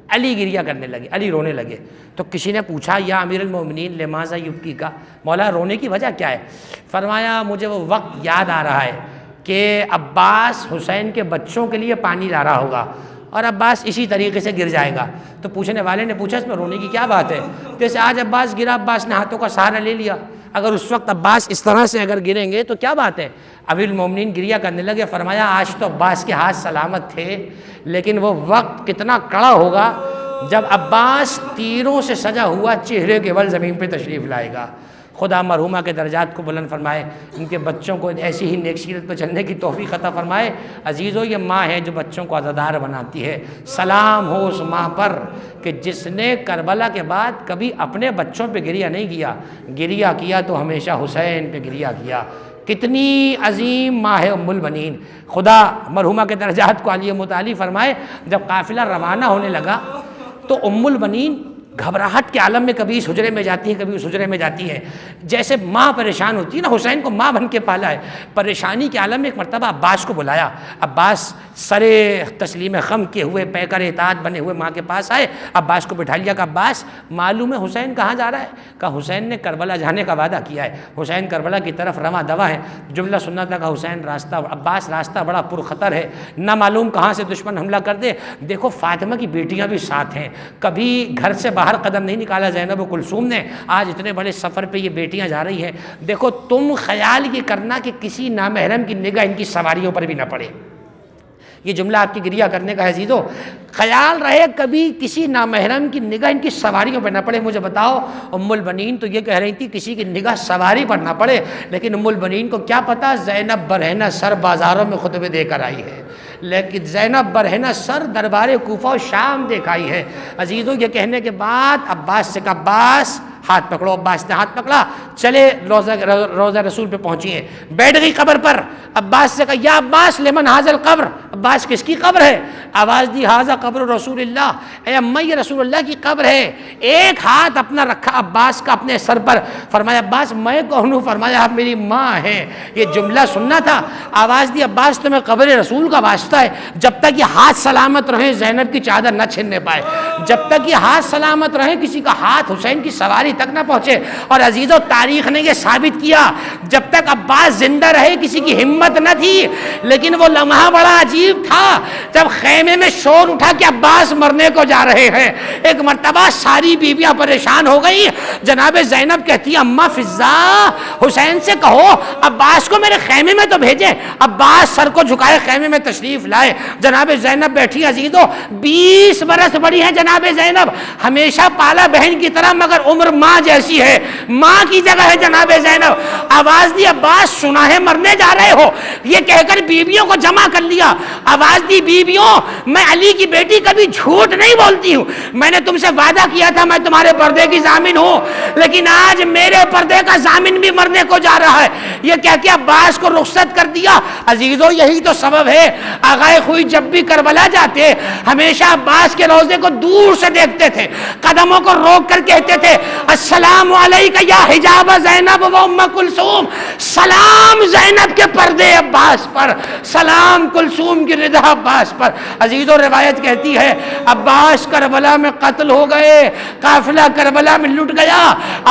علی گریہ کرنے لگے، علی رونے لگے۔ تو کسی نے پوچھا یا امیر المومنین لماذا یبکی کا، مولا رونے کی وجہ کیا ہے؟ فرمایا مجھے وہ وقت یاد آ رہا ہے کہ عباس حسین کے بچوں کے لیے پانی لا رہا ہوگا اور عباس اسی طریقے سے گر جائے گا۔ تو پوچھنے والے نے پوچھا اس میں رونے کی کیا بات ہے؟ جیسے آج عباس گرا، عباس نے ہاتھوں کا سہارا لے لیا، اگر اس وقت عباس اس طرح سے اگر گریں گے تو کیا بات ہے؟ امیر المومنین گریہ کرنے لگے۔ فرمایا آج تو عباس کے ہاتھ سلامت تھے، لیکن وہ وقت کتنا کڑا ہوگا جب عباس تیروں سے سجا ہوا چہرے کے بل زمین پہ تشریف لائے گا۔ خدا مرحومہ کے درجات کو بلند فرمائے، ان کے بچوں کو ایسی ہی نیک سیرت پہ چلنے کی توفیق عطا فرمائے۔ عزیزو، یہ ماں ہے جو بچوں کو عزادار بناتی ہے۔ سلام ہو اس ماں پر کہ جس نے کربلا کے بعد کبھی اپنے بچوں پہ گریہ نہیں کیا، گریہ کیا تو ہمیشہ حسین پہ گریہ کیا۔ کتنی عظیم ماں ہے ام البنین۔ خدا مرحومہ کے درجات کو عالی متعالی فرمائے۔ جب قافلہ روانہ ہونے لگا تو ام البنین گھبراہٹ کے عالم میں کبھی اس حجرے میں جاتی ہے، کبھی اس حجرے میں جاتی ہے۔ جیسے ماں پریشان ہوتی ہے نا، حسین کو ماں بن کے پالا ہے، پریشانی کے عالم میں ایک مرتبہ عباس کو بلایا۔ عباس سرے تسلیم خم کیے ہوئے، پیکر اطاعت بنے ہوئے ماں کے پاس آئے، عباس کو بٹھا لیا کہ عباس معلوم ہے حسین کہاں جا رہا ہے؟ کہا حسین نے کربلا جانے کا وعدہ کیا ہے، حسین کربلا کی طرف رواں دوا ہے۔ جملہ سننا تھا کہ حسین راستہ، عباس راستہ بڑا پرخطر ہے، نہ معلوم کہاں سے دشمن حملہ کر دے۔ دیکھو فاطمہ کی بیٹیاں بھی ساتھ ہیں، کبھی گھر سے باہر قدم نہیں نکالا زینب و کلثوم نے، آج اتنے بڑے سفر پہ یہ بیٹیاں جا رہی ہیں۔ دیکھو تم خیال یہ کرنا کہ کسی نامحرم کی نگاہ ان کی سواریوں پر بھی نہ پڑے، یہ جملہ آپ کی گریہ کرنے کا ہے عزیزو، خیال رہے کبھی کسی نامحرم کی نگاہ ان کی سواریوں پر نہ پڑے۔ مجھے بتاؤ ام البنین تو یہ کہہ رہی تھی کسی کی نگاہ سواری پر نہ پڑے، لیکن ام البنین کو کیا پتا زینب برہنہ سر بازاروں میں خطبے دے کر آئی ہے، لیکن زینب برہنہ سر دربار کوفہ و شام دیکھائی ہے۔ عزیزو، یہ کہنے کے بعد عباس سے کہا عباس ہاتھ پکڑو، عباس نے ہاتھ پکڑا، چلے روضہ رسول پہ پہنچی ہیں، بیٹھ گئی قبر پر۔ عباس سے کہا یا عباس لمن ھذا القبر، عباس کس کی قبر ہے؟ آواز دی ھذا قبر رسول اللہ، اے اماں یہ رسول اللہ کی قبر ہے۔ ایک ہاتھ اپنا رکھا عباس کا اپنے سر پر، فرمایا عباس میں کون ہوں؟ فرمایا آپ میری ماں ہیں۔ یہ جملہ سننا تھا۔ آواز دی عباس تمہیں قبر رسول کا واسطہ ہے، جب تک یہ ہاتھ سلامت رہیں زینب کی چادر نہ چھننے پائے، جب تک یہ ہاتھ سلامت رہیں کسی کا ہاتھ حسین کی سواری تک نہ پہنچے۔ اور عزیزو تاریخ نے یہ ثابت کیا جب تک عباس زندہ رہے کسی کی ہمت نہ تھی، لیکن وہ لمحہ بڑا عجیب تھا جب خیمے میں شور اٹھا کہ عباس مرنے کو جا رہے ہیں۔ ایک مرتبہ ساری بیویاں پریشان ہو گئی، جناب زینب کہتی ہے اماں فضا حسین سے کہو عباس کو میرے خیمے میں تو بھیجے۔ عباس سر کو جھکائے خیمے میں تشریف لائے، جناب زینب بیٹھی۔ عزیزو 20 برس بڑی ہیں جناب زینب، ہمیشہ پالا بہن کی طرح مگر عمر ماں جیسی ہے، ماں کی جگہ ہے جناب زینب۔ آواز دی عباس سنا ہے مرنے جا رہے ہو، یہ کہہ کر بیویوں کو جمع کر لیا۔ آواز دی بیویوں میں علی کی بیٹی کبھی جھوٹ نہیں بولتی ہوں، میں نے تم سے وعدہ کیا تھا میں تمہارے پردے کی ضامن ہوں، لیکن آج میرے پردے کا ضامن بھی مرنے کو جا رہا ہے۔ یہ کہہ کے عباس کو رخصت کر دیا۔ عزیزو یہی تو سبب ہے آغائے خوئی جب بھی کربلا جاتے ہمیشہ عباس کے روضے کو دور سے دیکھتے تھے، قدموں کو روک کر کہتے تھے السلام علیکہ یا حجاب زینب و ام کلثوم، سلام زینب کے پردے عباس پر، سلام کلثوم کی رضا عباس پر۔ عزیزو روایت کہتی ہے عباس کربلا میں قتل ہو گئے، قافلہ کربلا میں لٹ گیا۔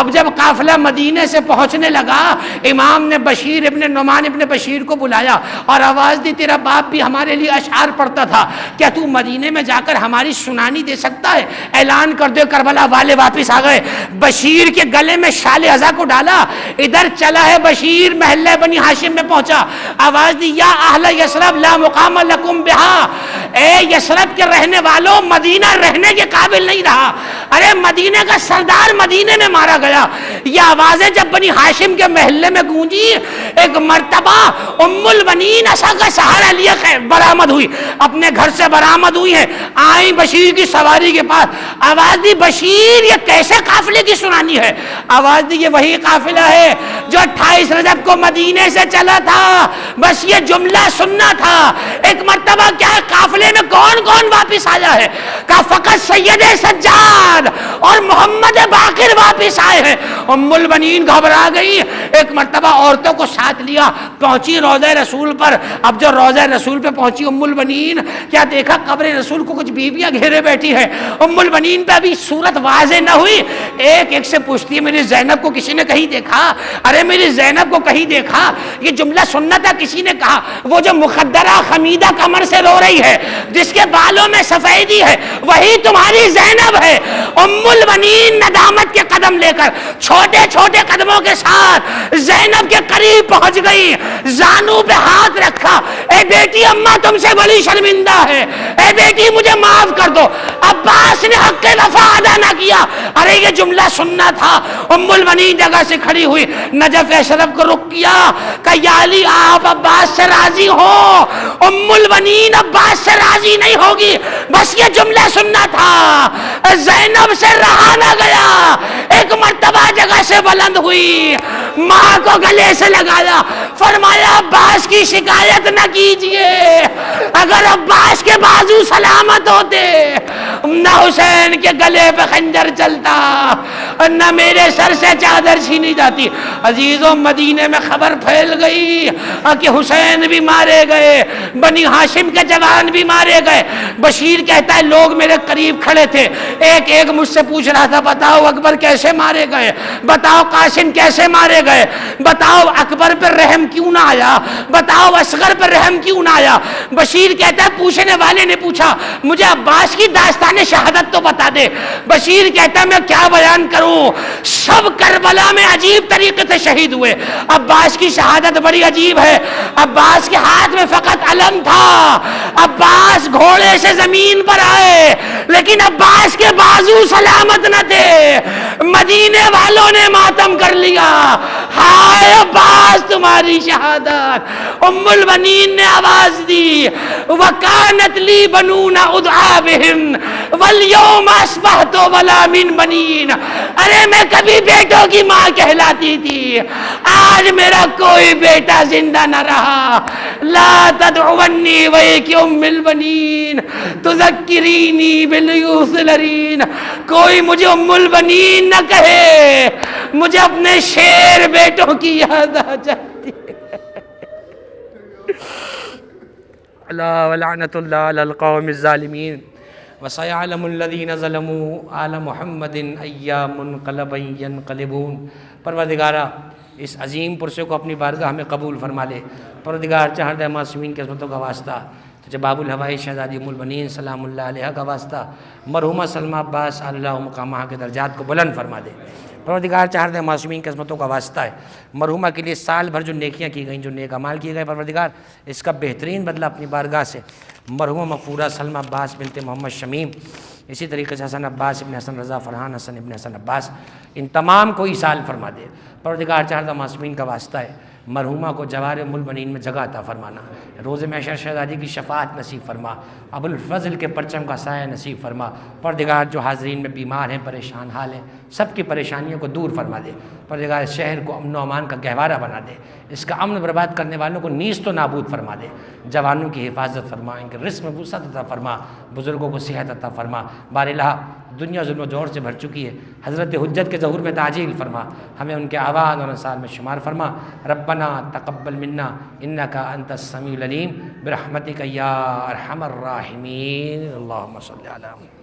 اب جب قافلہ مدینے سے پہنچنے لگا امام نے بشیر ابن نعمان ابن بشیر کو بلایا اور آواز دی تیرا باپ بھی ہمارے لیے اشعار پڑھتا تھا، کیا تو مدینے میں جا کر ہماری سنانی دے سکتا ہے؟ اعلان کر دے کربلا والے واپس آ گئے۔ بشیر کے گلے میں شال ازا کو ڈالا، ادھر چلا ہے بشیر محلہ بنی ہاشم میں پہنچا۔ آواز دی یا اہل یثرب لا مقام لکم بہا، اے یثرب کے رہنے والوں مدینہ رہنے کے قابل نہیں رہا، ارے مدینہ کا سردار مدینے میں مارا گیا۔ یہ آوازیں جب بنی ہاشم کے محلے میں گونجی، ایک مرتبہ ام البنین عصا کا سہارا لیے برآمد ہوئی، اپنے گھر سے برآمد ہوئی ہیں، آئیں بشیر کی سواری کے پاس۔ آواز دی بشیر یہ کیسے قافلے کی سنانی ہے؟ آواز دی یہ وہی قافلہ ہے جو 28 رجب کو مدینے سے چلا تھا، بس یہ جملہ سننا تھا۔ ایک مرتبہ کیا قافلے میں کون کون واپس آیا ہے؟ کہا فقط سید سجاد اور محمد باقر واپس آئے ہیں۔ ام البنین گھبرا گئی، ایک مرتبہ عورتوں کو ساتھ لیا، پہنچی روضہ رسول پر۔ اب جو روضہ رسول پہ پہنچی ام البنین، کیا دیکھا قبر رسول کو کچھ بیویاں گھیرے بیٹھی ہیں۔ ام البنین پہ ابھی صورت واضح نہ ہوئی، ایک ایک سے پوچھتی ہے میری زینب کو کسی نے کہیں دیکھا؟ ارے میری زینب کو کہیں دیکھا؟ یہ جملہ سننا تھا۔ کسی نے کہا وہ جو مخدرہ خمیدہ کمر سے رو رہی ہے، جس کے بالوں میں سفیدی ہے، وہی تمہاری زینب ہے۔ ام البنین ندامت کے قدم لے کر چھوٹے چھوٹے قدموں کے ساتھ زینب کے قریب پہنچ گئی، زانو پہ ہاتھ رکھا، اے بیٹی اماں تم سے بڑی شرمندہ ہے، اے بیٹی مجھے معاف کر دو، عباس نے حق وفا ادا نہ کیا۔ ارے یہ جملہ سننا تھا۔ ام المنین جگہ سے کھڑی ہوئی، نجف اشرف کو رک کیا کہ یا علی آپ عباس سے راضی ہو؟ ام المنین عباس سے راضی نہیں ہوگی، بس یہ جملہ سننا تھا۔ زینب سے رہا نہ گیا، ایک مرتبہ جگہ سے بلند ہوئی، ماں کو گلے سے لگایا، فرمایا عباس کی شکایت نہ کیجئے، اگر عباس کے بازو سلامت ہوتے نہ حسین کے گلے پہ خنجر چلتا، نہ میرے سر سے چادر چھینی جاتی۔ عزیزوں مدینے میں خبر پھیل گئی کہ حسین بھی مارے گئے، بنی ہاشم کے جوان بھی مارے گئے۔ بشیر کہتا ہے لوگ میرے قریب کھڑے تھے، ایک ایک مجھ سے پوچھ رہا تھا بتاؤ اکبر کیسے مارے گئے، بتاؤ قاسم کیسے مارے گئے، بتاؤ اکبر پر رحم کیوں نہ آیا، بتاؤ اصغر پر رحم کیوں نہ آیا۔ بشیر کہتا ہے پوچھنے والے نے پوچھا مجھے عباس کی داستان شہادت تو بتا دے۔ بشیر کہتا ہے میں کیا بیان کروں، سب کربلا میں عجیب طریقے سے شہید ہوئے، عباس کی شہادت بڑی عجیب ہے۔ عباس کے ہاتھ میں فقط علم تھا، عباس گھوڑے سے زمین پر آئے لیکن عباس کے بازو سلامت نہ تھے۔ مدینے والوں نے ماتم کر لیا، ہائے عباس تمہاری شہادت۔ ام المنین نے آواز دی وَكَانَتْ لِي بَنُونَ أُدْعَىٰ بِهِمْ وَالْيَوْمَ أَصْبَحْتُ وَلَا مِن بَنِينَ۔ ارے میں کبھی بیٹوں کی ماں کہلاتی تھی، آج میرا کوئی بیٹا زندہ نہ رہا۔ لا تدعونی ویک ام البنین تذکرینی بالیوث الرین۔ کوئی مجھے ام البنین نہ کہے، مجھے اپنے شیر بیٹوں کی یاد آ جاتی ہے۔ اللہ ولعنت اللہ علی القوم الظالمین وسيعلم الذين ظلموا آل محمد أيّا منقلبا ينقلبون۔ پروردگارہ اس عظیم پرسے کو اپنی بارگاہ میں قبول فرما لے۔ پروردگار چہردہ معصومین کے عظمتوں کا واسطہ، تجھے باب الہوائی شہزادی ام المنین سلام اللہ علیہ کا واسطہ، مرحومہ سلمہ عباس اللہ مقامہ کے درجات کو بلند فرما دے۔ پروردگار چہردہ معصومین کی عظمتوں کا واسطہ ہے، مرحومہ کے لیے سال بھر جو نیکیاں کی گئیں، جو نیک اعمال کیے گئے، پروردگار اس کا بہترین بدلہ اپنی بارگاہ سے مرحومہ مغفورہ سلمہ عباس بنت محمد شمیم، اسی طریقے سے حسن عباس ابن حسن رضا فرحان حسن ابن حسن عباس، ان تمام کو ایصال فرما دے۔ پروردگار چہردہ معصومین کا واسطہ ہے، مرحومہ کو جوار ام المنین میں جگہ عطا فرمانا، روز محشر شہزادی کی شفاعت نصیب فرما، ابو الفضل کے پرچم کا سایہ نصیب فرما۔ پروردگار جو حاضرین میں بیمار ہیں، پریشان حال ہیں، سب کی پریشانیوں کو دور فرما دے۔ پروردگار شہر کو امن و امان کا گہوارہ بنا دے، اس کا امن برباد کرنے والوں کو نیست و نابود فرما دے۔ جوانوں کی حفاظت فرما، ان کے رزق میں وسعت عطا فرما، بزرگوں کو صحت عطا فرما۔ بار الہ دنیا ظلم و جور سے بھر چکی ہے، حضرت حجت کے ظہور میں تعجیل فرما، ہمیں ان کے آوان اور انصار میں شمار فرما۔ ربنا تقبل منا انک انت السمیع العلیم برحمتک یا ارحم الراحمین۔ اللہم صلی علی محمد۔